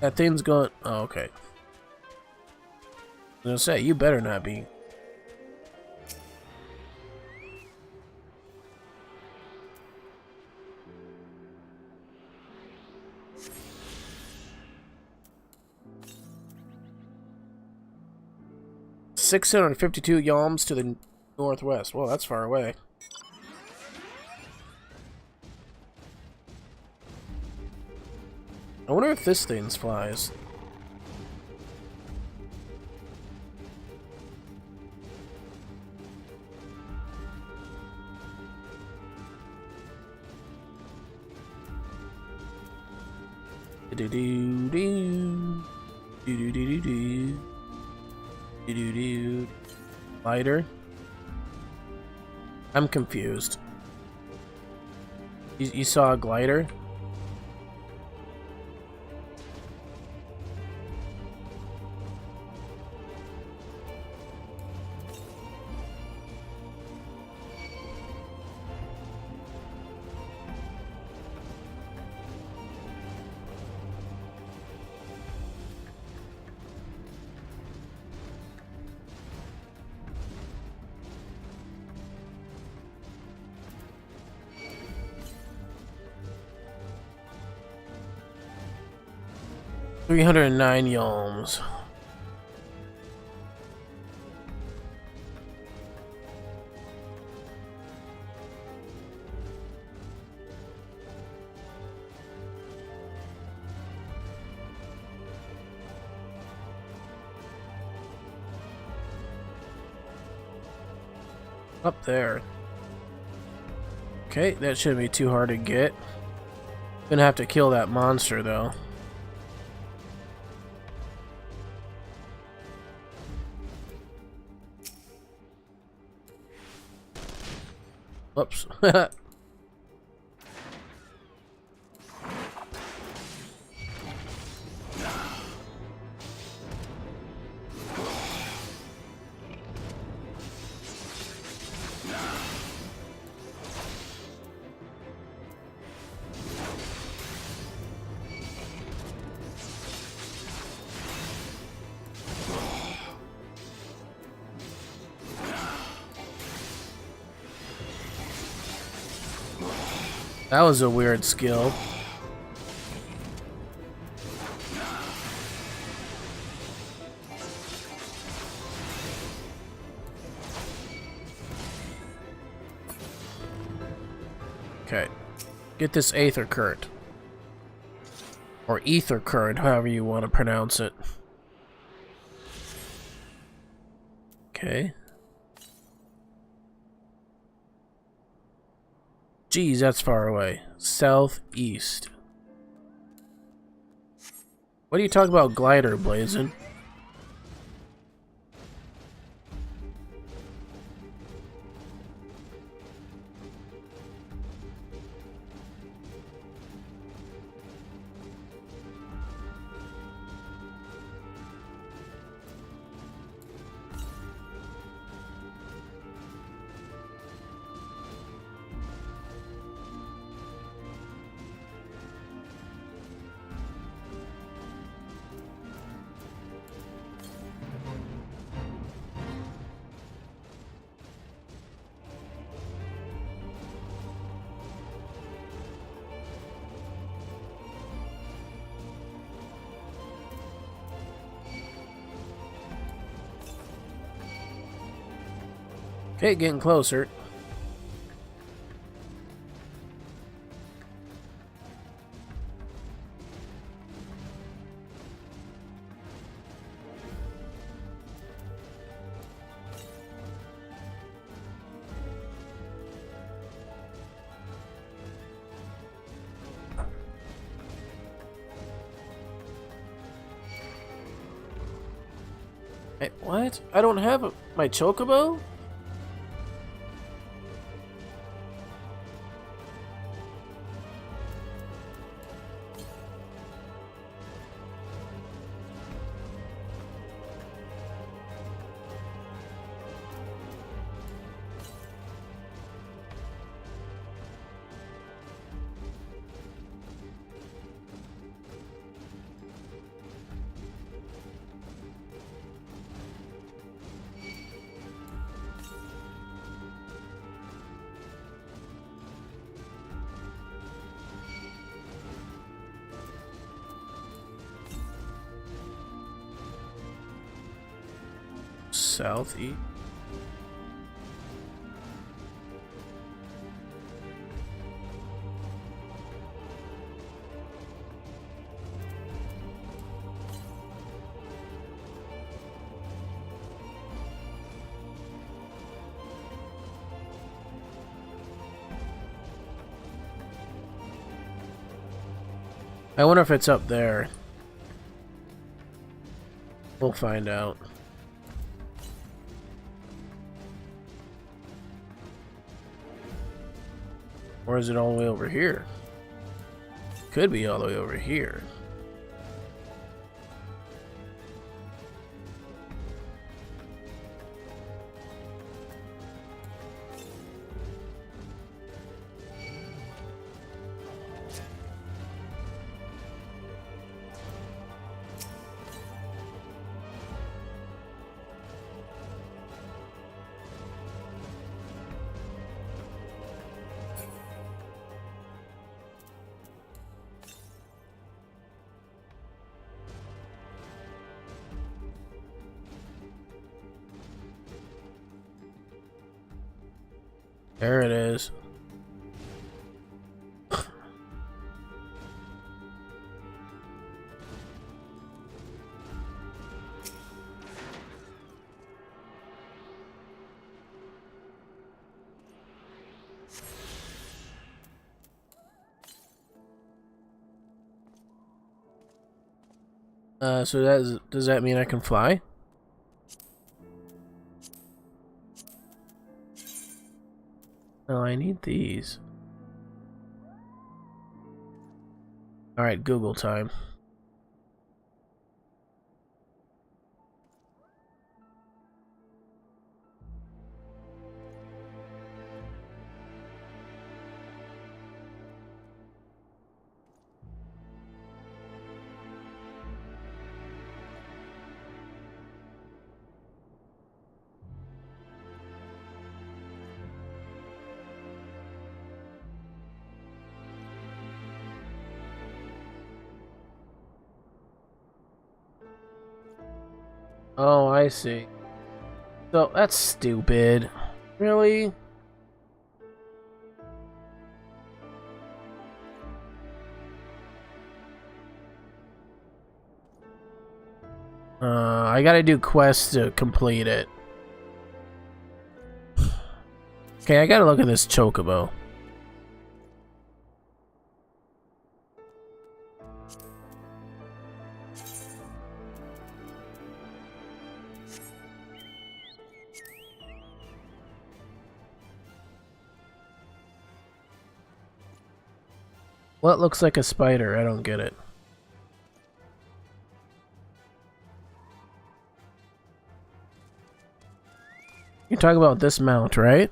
B: That thing's going... Oh, okay. I was gonna say, you better not be. $652 yalms to the northwest. Well, that's far away. I wonder if this thing flies. Do-do-do-do. Do-do-do-do-do. Do-do-do. Lighter? I'm confused. You saw a glider? $309 yalms. Up there. Okay, that shouldn't be too hard to get. Gonna have to kill that monster though. Whoops. That was a weird skill. Okay. Get this Aether Current. Or Ether Current, however you want to pronounce it. Okay. Geez, that's far away. Southeast. What are you talking about, glider, Blazin'? Okay, getting closer. Hey, what? I don't have my chocobo? southeast. I wonder if it's up there. We'll find out. Or is it all the way over here? Could be all the way over here. There it is. So does that mean I can fly? No, I need these. Alright, Google time. Oh, I see. So, that's stupid. Really? I gotta do quests to complete it. Okay, I gotta look at this chocobo. What looks like a spider? I don't get it. You're talking about this mount, right?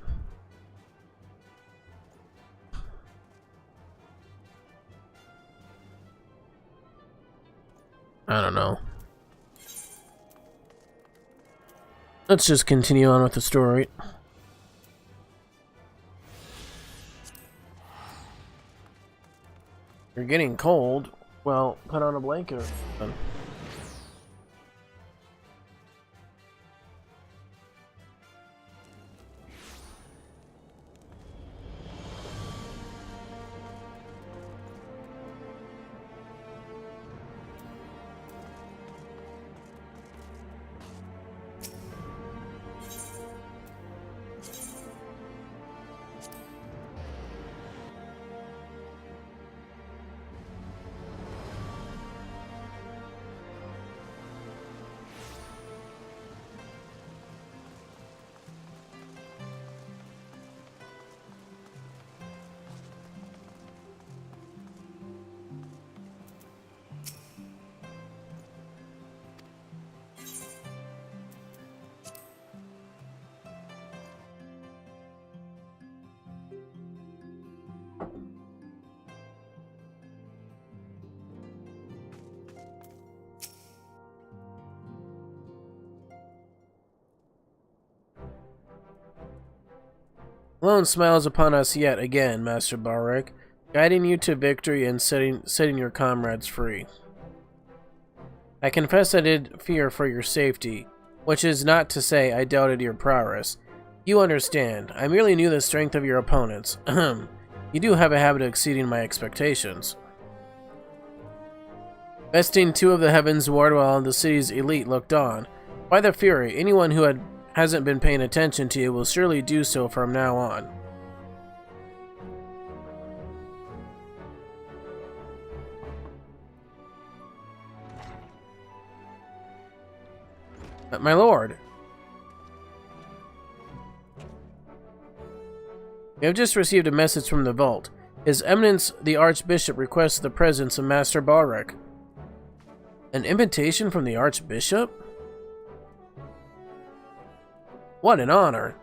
B: I don't know. Let's just continue on with the story. You're getting cold. Well, put on a blanket or something. Lone smiles upon us yet again, Master Balric, guiding you to victory and setting your comrades free. I confess I did fear for your safety, Which is not to say I doubted your prowess. You understand, I merely knew the strength of your opponents. Ahem. You do have a habit of exceeding my expectations. Besting 2 of the Heavens Ward while the city's elite looked on. By the Fury, anyone who hasn't been paying attention to you will surely do so from now on. My lord. We have just received a message from the Vault. His Eminence, the Archbishop, requests the presence of Master Balric. An invitation from the Archbishop? What an honor.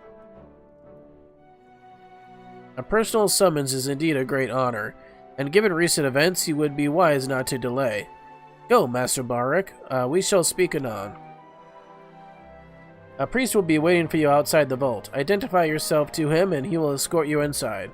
B: A personal summons is indeed a great honor, and given recent events, you would be wise not to delay. Go, Master Balric. We shall speak anon. A priest will be waiting for you outside the vault. Identify yourself to him, and he will escort you inside.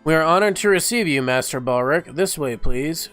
B: We are honored to receive you, Master Balric. This way, please.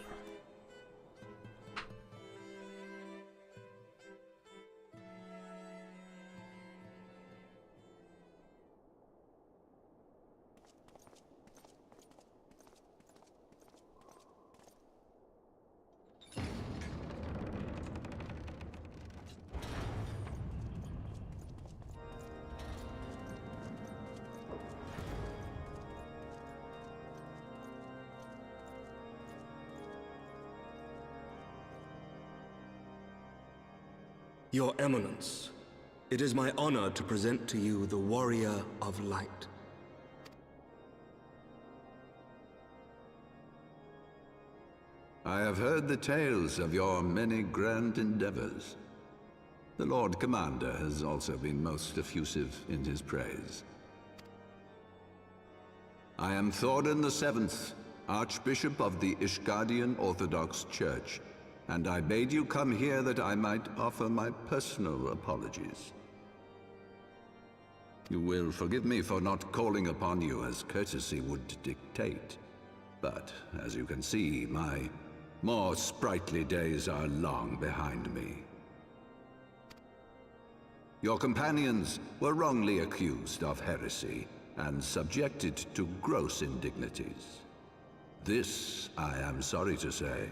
I: Your Eminence, it is my honor to present to you the Warrior of Light.
J: I have heard the tales of your many grand endeavors. The Lord Commander has also been most effusive in his praise. I am Thordan VII, Archbishop of the Ishgardian Orthodox Church, and I bade you come here that I might offer my personal apologies. You will forgive me for not calling upon you as courtesy would dictate, but as you can see, my more sprightly days are long behind me. Your companions were wrongly accused of heresy and subjected to gross indignities. This, I am sorry to say,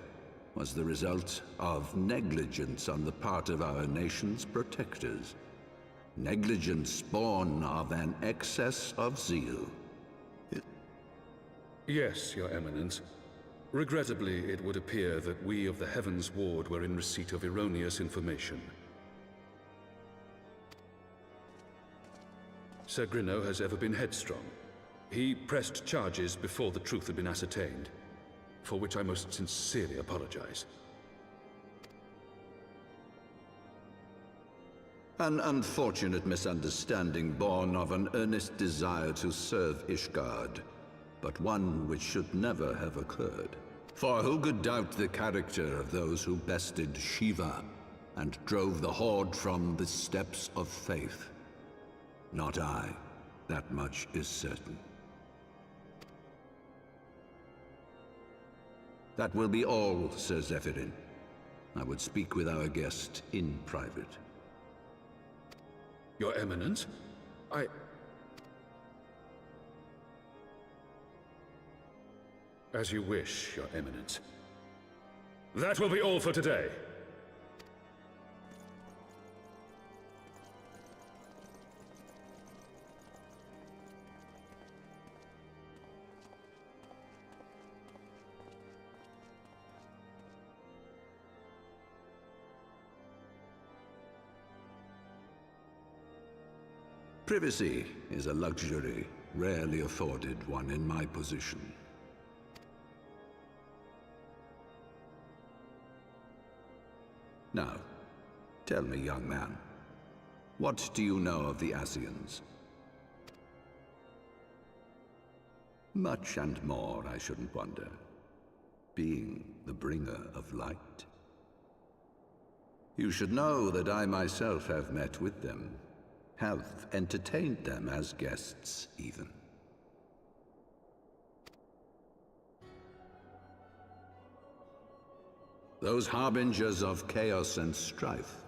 J: was the result of negligence on the part of our nation's protectors. Negligence born of an excess of zeal.
E: Yes, Your Eminence. Regrettably, it would appear that we of the Heavens Ward were in receipt of erroneous information. Sir Grinno has ever been headstrong. He pressed charges before the truth had been ascertained, for which I most sincerely apologize.
J: An unfortunate misunderstanding born of an earnest desire to serve Ishgard, but one which should never have occurred. For who could doubt the character of those who bested Shiva and drove the Horde from the steps of faith? Not I. That much is certain. That will be all, Sir Zephyrin. I would speak with our guest in private.
E: Your Eminence, As you wish, Your Eminence. That will be all for today.
J: Privacy is a luxury rarely afforded one in my position. Now, tell me, young man, what do you know of the Ascians? Much and more, I shouldn't wonder, being the bringer of light. You should know that I myself have met with them, have entertained them as guests, even. Those harbingers of chaos and strife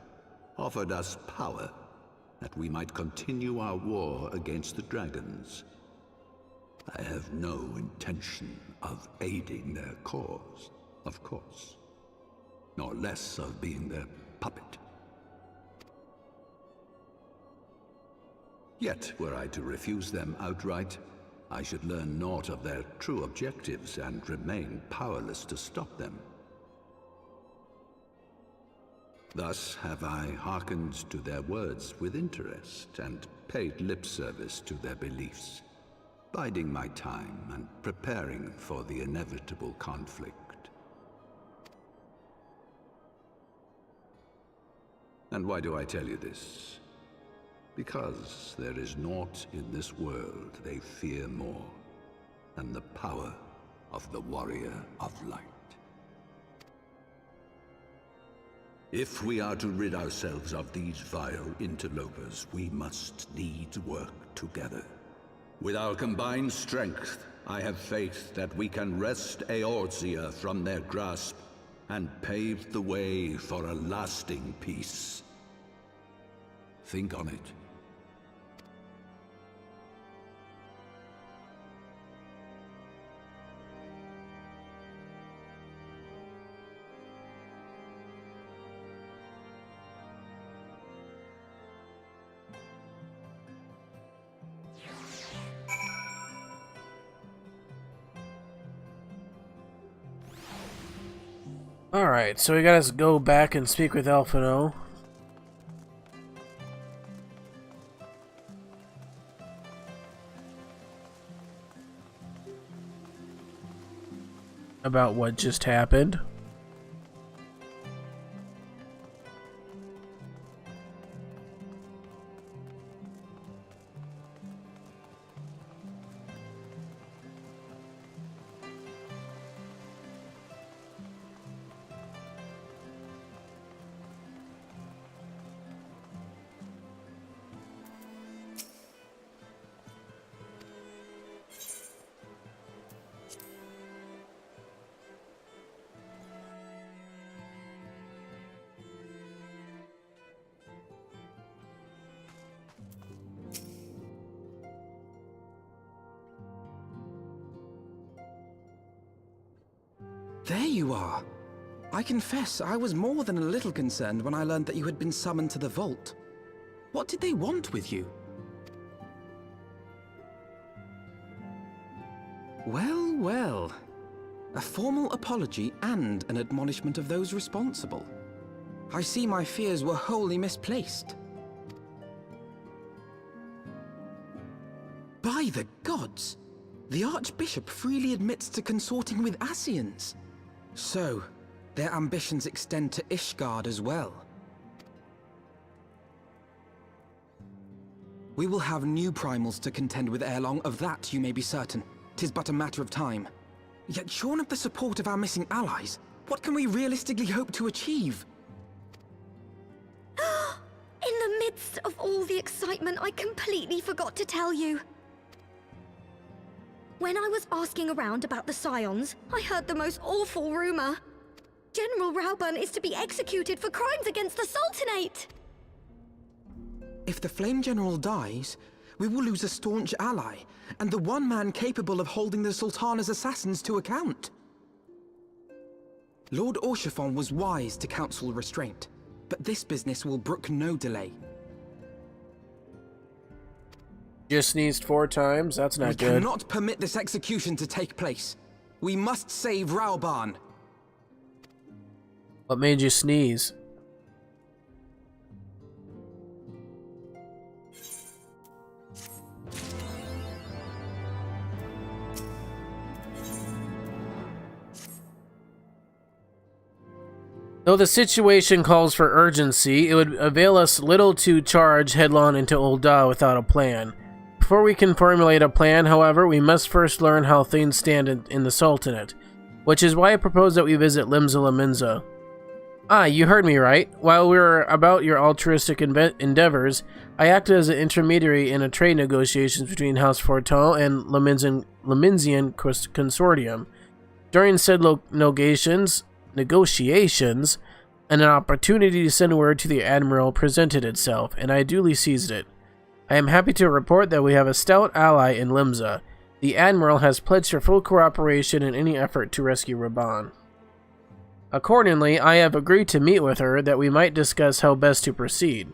J: offered us power that we might continue our war against the dragons. I have no intention of aiding their cause, of course, nor less of being their puppet. Yet, were I to refuse them outright, I should learn naught of their true objectives and remain powerless to stop them. Thus have I hearkened to their words with interest and paid lip service to their beliefs, biding my time and preparing for the inevitable conflict. And why do I tell you this? Because there is naught in this world they fear more than the power of the Warrior of Light. If we are to rid ourselves of these vile interlopers, we must needs work together. With our combined strength, I have faith that we can wrest Eorzea from their grasp and pave the way for a lasting peace. Think on it.
B: Alright, so we gotta go back and speak with Alphinaud. About what just happened.
G: There you are. I confess, I was more than a little concerned when I learned that you had been summoned to the vault. What did they want with you? Well, well. A formal apology and an admonishment of those responsible. I see my fears were wholly misplaced. By the gods! The Archbishop freely admits to consorting with Ascians. So, their ambitions extend to Ishgard as well. We will have new primals to contend with ere long, of that you may be certain. 'Tis but a matter of time. Yet shorn of the support of our missing allies, what can we realistically hope to achieve?
H: In the midst of all the excitement, I completely forgot to tell you. When I was asking around about the Scions, I heard the most awful rumor. General Rauburn is to be executed for crimes against the Sultanate!
G: If the Flame General dies, we will lose a staunch ally, and the one man capable of holding the Sultana's assassins to account. Lord Orchiphon was wise to counsel restraint, but this business will brook no delay.
B: Just sneezed 4 times? That's not good.
G: We cannot permit this execution to take place. We must save Raoban.
B: What made you sneeze? Though the situation calls for urgency, it would avail us little to charge headlong into Ul'dah without a plan. Before we can formulate a plan, however, we must first learn how things stand in the Sultanate, which is why I propose that we visit Limsa Lominsa. Ah, you heard me right. While we were about your altruistic endeavors, I acted as an intermediary in a trade negotiations between House Fortin and Lominsian Consortium. During said negotiations, and an opportunity to send word to the Admiral presented itself, and I duly seized it. I am happy to report that we have a stout ally in Limsa. The Admiral has pledged her full cooperation in any effort to rescue Raban. Accordingly, I have agreed to meet with her that we might discuss how best to proceed.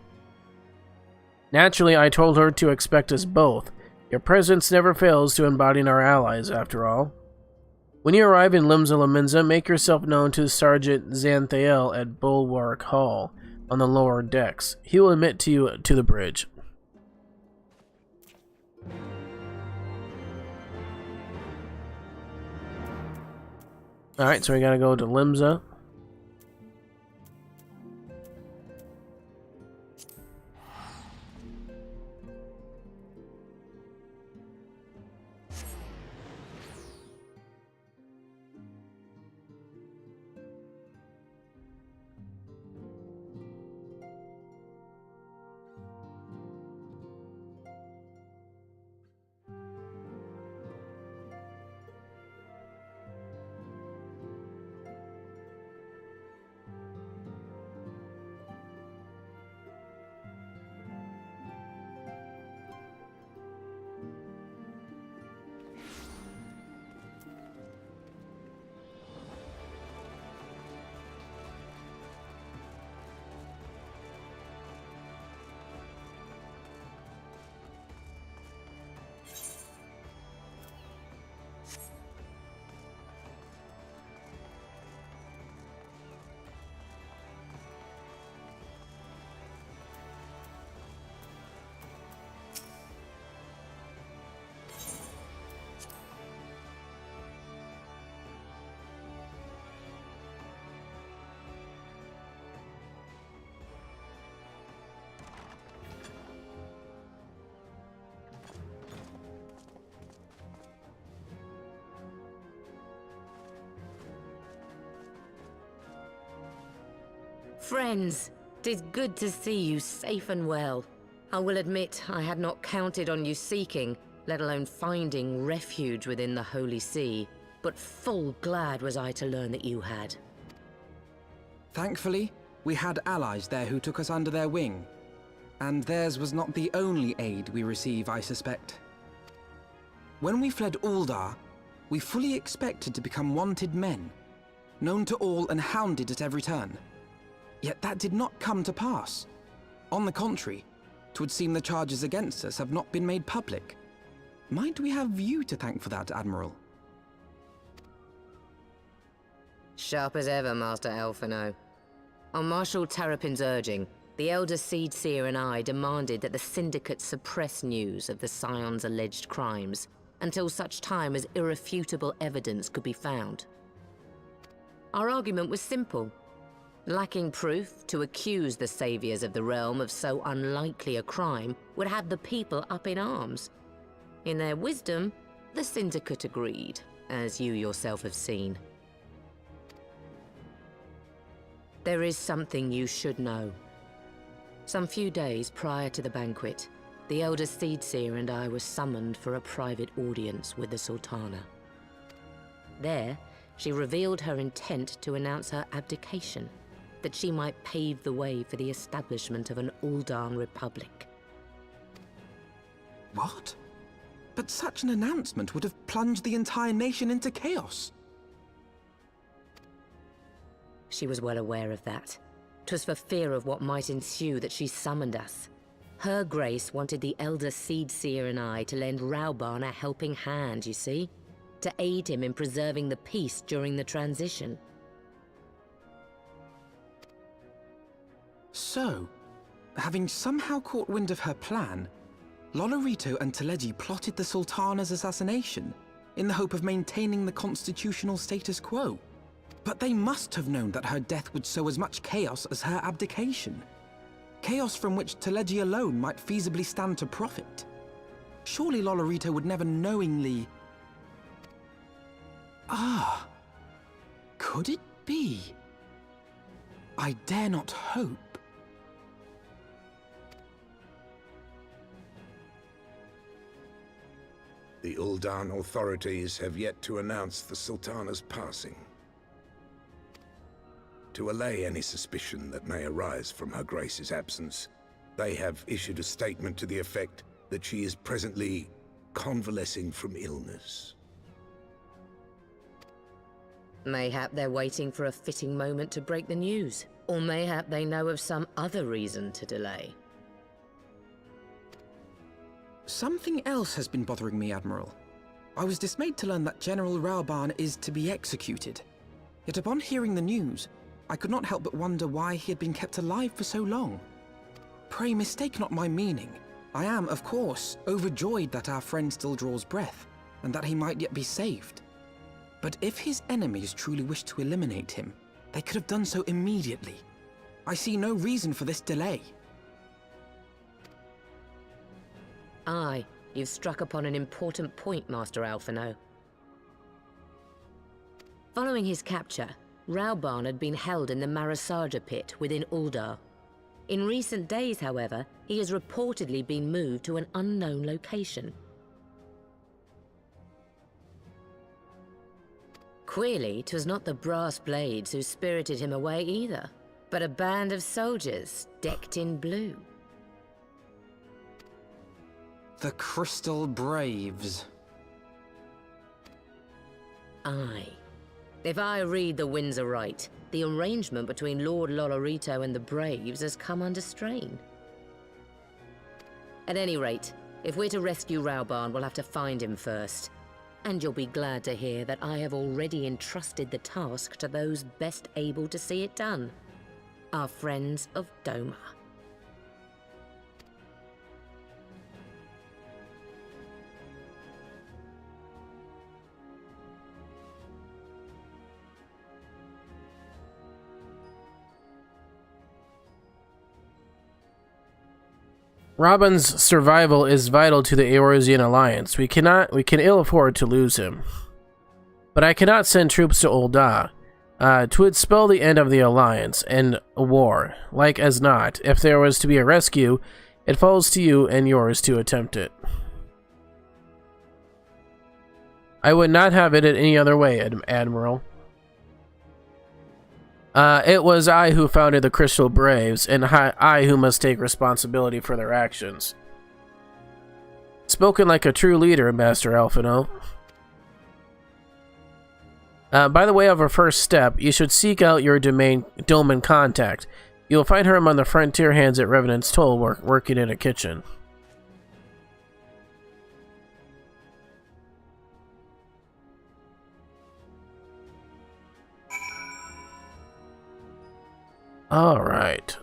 B: Naturally, I told her to expect us both. Your presence never fails to embody our allies, after all. When you arrive in Limsa Lominsa, make yourself known to Sergeant Xanthael at Bulwark Hall on the lower decks. He will admit you to the bridge. Alright, so we gotta go to Limsa.
K: Friends, 'tis good to see you safe and well. I will admit I had not counted on you seeking, let alone finding refuge within the Holy See, but full glad was I to learn that you had.
G: Thankfully, we had allies there who took us under their wing. And theirs was not the only aid we receive, I suspect. When we fled Ul'dah, we fully expected to become wanted men, known to all and hounded at every turn. Yet that did not come to pass. On the contrary, 'twould seem the charges against us have not been made public. Might we have you to thank for that, Admiral?
K: Sharp as ever, Master Alphinaud. On Marshal Terrapin's urging, the Elder Seedseer and I demanded that the Syndicate suppress news of the Scion's alleged crimes until such time as irrefutable evidence could be found. Our argument was simple. Lacking proof, to accuse the saviors of the realm of so unlikely a crime would have the people up in arms. In their wisdom, the Syndicate agreed, as you yourself have seen. There is something you should know. Some few days prior to the banquet, the Elder Seedseer and I were summoned for a private audience with the Sultana. There, she revealed her intent to announce her abdication, that she might pave the way for the establishment of an Ul'dah Republic.
G: What? But such an announcement would have plunged the entire nation into chaos.
K: She was well aware of that. 'Twas for fear of what might ensue that she summoned us. Her Grace wanted the Elder Seedseer and I to lend Raobarn a helping hand, you see? To aid him in preserving the peace during the transition.
G: So, having somehow caught wind of her plan, Lolorito and Teleji plotted the Sultana's assassination in the hope of maintaining the constitutional status quo. But they must have known that her death would sow as much chaos as her abdication. Chaos from which Teleji alone might feasibly stand to profit. Surely Lolorito would never knowingly... Ah, could it be? I dare not hope.
F: The Ul'dan authorities have yet to announce the Sultana's passing. To allay any suspicion that may arise from Her Grace's absence, they have issued a statement to the effect that she is presently convalescing from illness.
K: Mayhap they're waiting for a fitting moment to break the news. Or mayhap they know of some other reason to delay.
G: Something else has been bothering me, Admiral. I was dismayed to learn that General Raobarn is to be executed. Yet upon hearing the news, I could not help but wonder why he had been kept alive for so long. Pray mistake not my meaning. I am, of course, overjoyed that our friend still draws breath, and that he might yet be saved. But if his enemies truly wished to eliminate him, they could have done so immediately. I see no reason for this delay.
K: Aye, you've struck upon an important point, Master Alphinaud. Following his capture, Raobarn had been held in the Marasaja pit within Ul'dah. In recent days, however, he has reportedly been moved to an unknown location. Queerly, 'twas not the brass blades who spirited him away either, but a band of soldiers decked in blue.
G: The Crystal Braves.
K: Aye. If I read the winds aright, the arrangement between Lord Lolorito and the Braves has come under strain. At any rate, if we're to rescue Raobarn, we'll have to find him first. And you'll be glad to hear that I have already entrusted the task to those best able to see it done. Our friends of Doma.
B: Robin's survival is vital to the Eorzean Alliance. We can ill afford to lose him. But I cannot send troops to Ul'dah. 'Twould spell the end of the Alliance and a war. Like as not, if there was to be a rescue, it falls to you and yours to attempt it. I would not have it any other way, Admiral. It was I who founded the Crystal Braves, and I who must take responsibility for their actions. Spoken like a true leader, Master Alphinaud. By the way of our first step, you should seek out your Doman contact. You will find her among the frontier hands at Revenant's Toll, working in a kitchen. All right.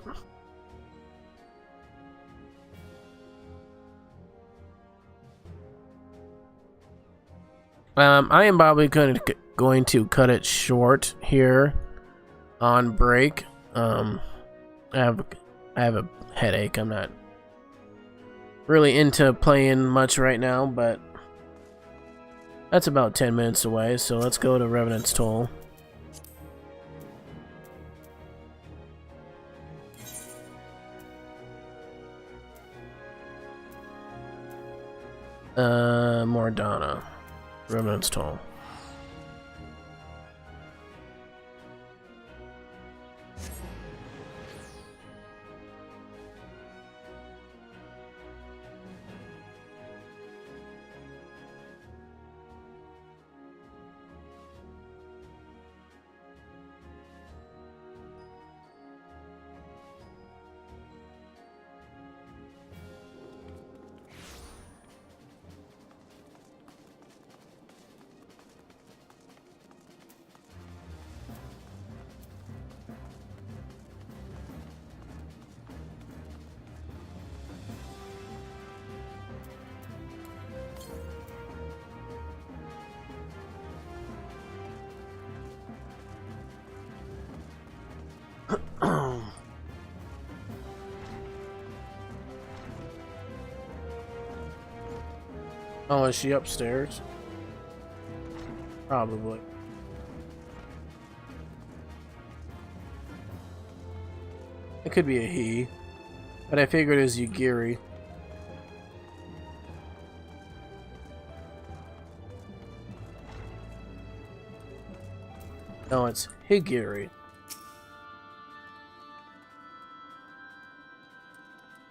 B: I am probably going to cut it short here on break. I have a headache. I'm not really into playing much right now, but that's about 10 minutes away. So let's go to Revenant's Toll. Mordana. Revenant's Toll. Oh, is she upstairs? Probably. It could be a he, but I figured it was Yugiri. No, it's Higiri.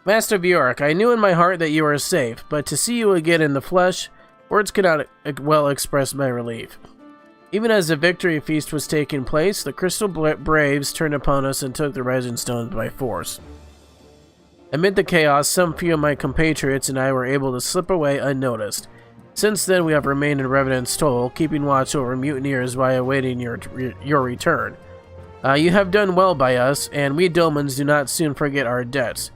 B: Master Bjork, I knew in my heart that you were safe, but to see you again in the flesh, words cannot well express my relief. Even as the victory feast was taking place, the Crystal Braves turned upon us and took the Rising Stones by force. Amid the chaos, some few of my compatriots and I were able to slip away unnoticed. Since then, we have remained in Revenant's Toll, keeping watch over mutineers while awaiting your return. You have done well by us, and we Domans do not soon forget our debts.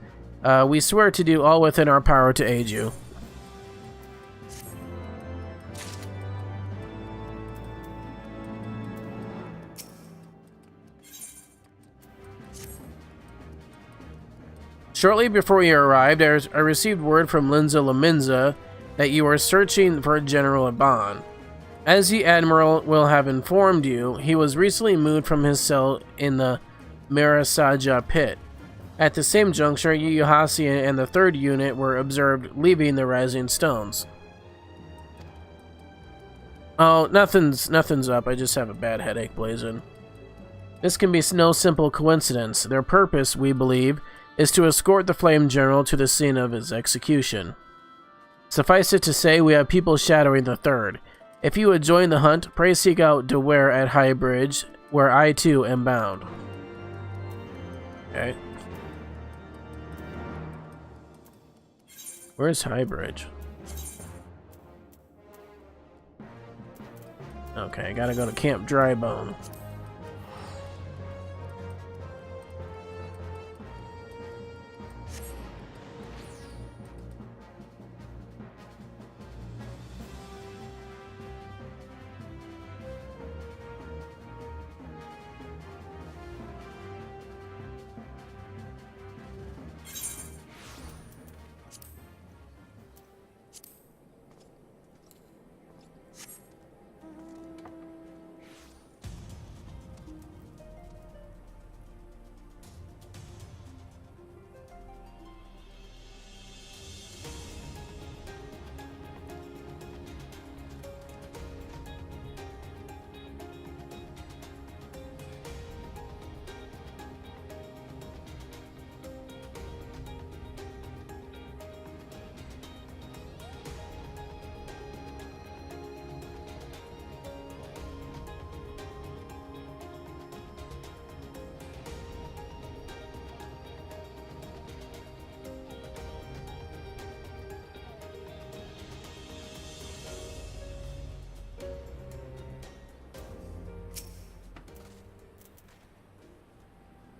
B: We swear to do all within our power to aid you. Shortly before you arrived, I received word from Linza Laminza that you are searching for General Aban. As the Admiral will have informed you, he was recently moved from his cell in the Marasaja pit. At the same juncture, Yu Hassian and the 3rd unit were observed leaving the Rising Stones. Oh, nothing's up. I just have a bad headache blazing. This can be no simple coincidence. Their purpose, we believe, is to escort the Flame General to the scene of his execution. Suffice it to say, we have people shadowing the 3rd. If you would join the hunt, pray seek out DeWare at High Bridge, where I too am bound. Okay. Where's High Bridge? Okay, I gotta go to Camp Drybone.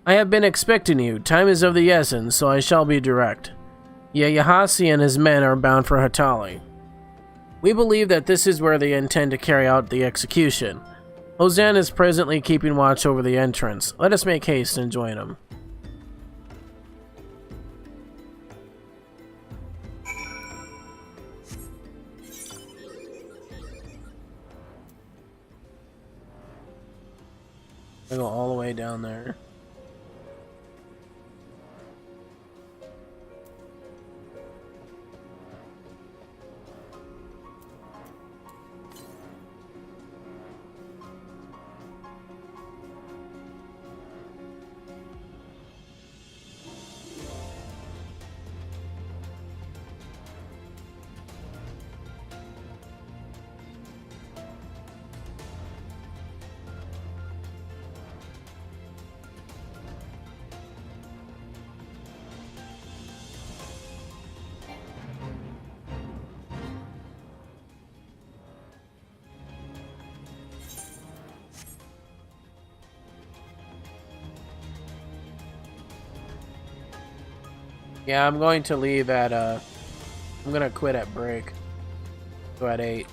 B: I have been expecting you. Time is of the essence, so I shall be direct. Yahasi and his men are bound for Hatali. We believe that this is where they intend to carry out the execution. Hosanna is presently keeping watch over the entrance. Let us make haste and join him. I go all the way down there. Yeah, I'm going to leave at, I'm gonna quit at break. Go at 8.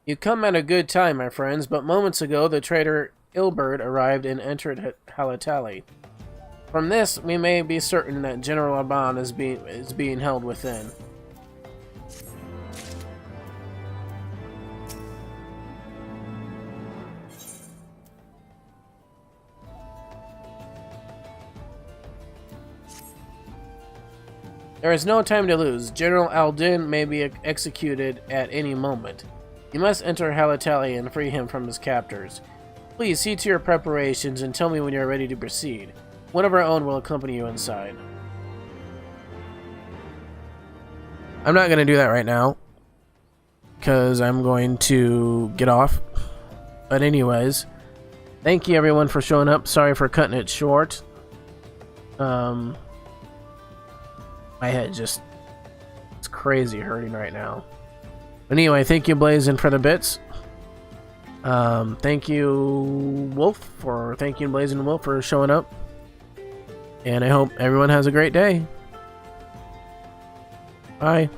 B: You come at a good time, my friends, but moments ago the traitor Ilberd arrived and entered Halatali. From this, we may be certain that General Aban is being held within. There is no time to lose. General Aldin may be executed at any moment. You must enter Halatali and free him from his captors. Please see to your preparations and tell me when you are ready to proceed. One of our own will accompany you inside. I'm not going to do that right now, because I'm going to get off. But anyways, thank you everyone for showing up. Sorry for cutting it short. My head just, it's crazy hurting right now. But anyway, thank you Blazin for the bits. Thank you Blazin Wolf for showing up. And I hope everyone has a great day. Bye.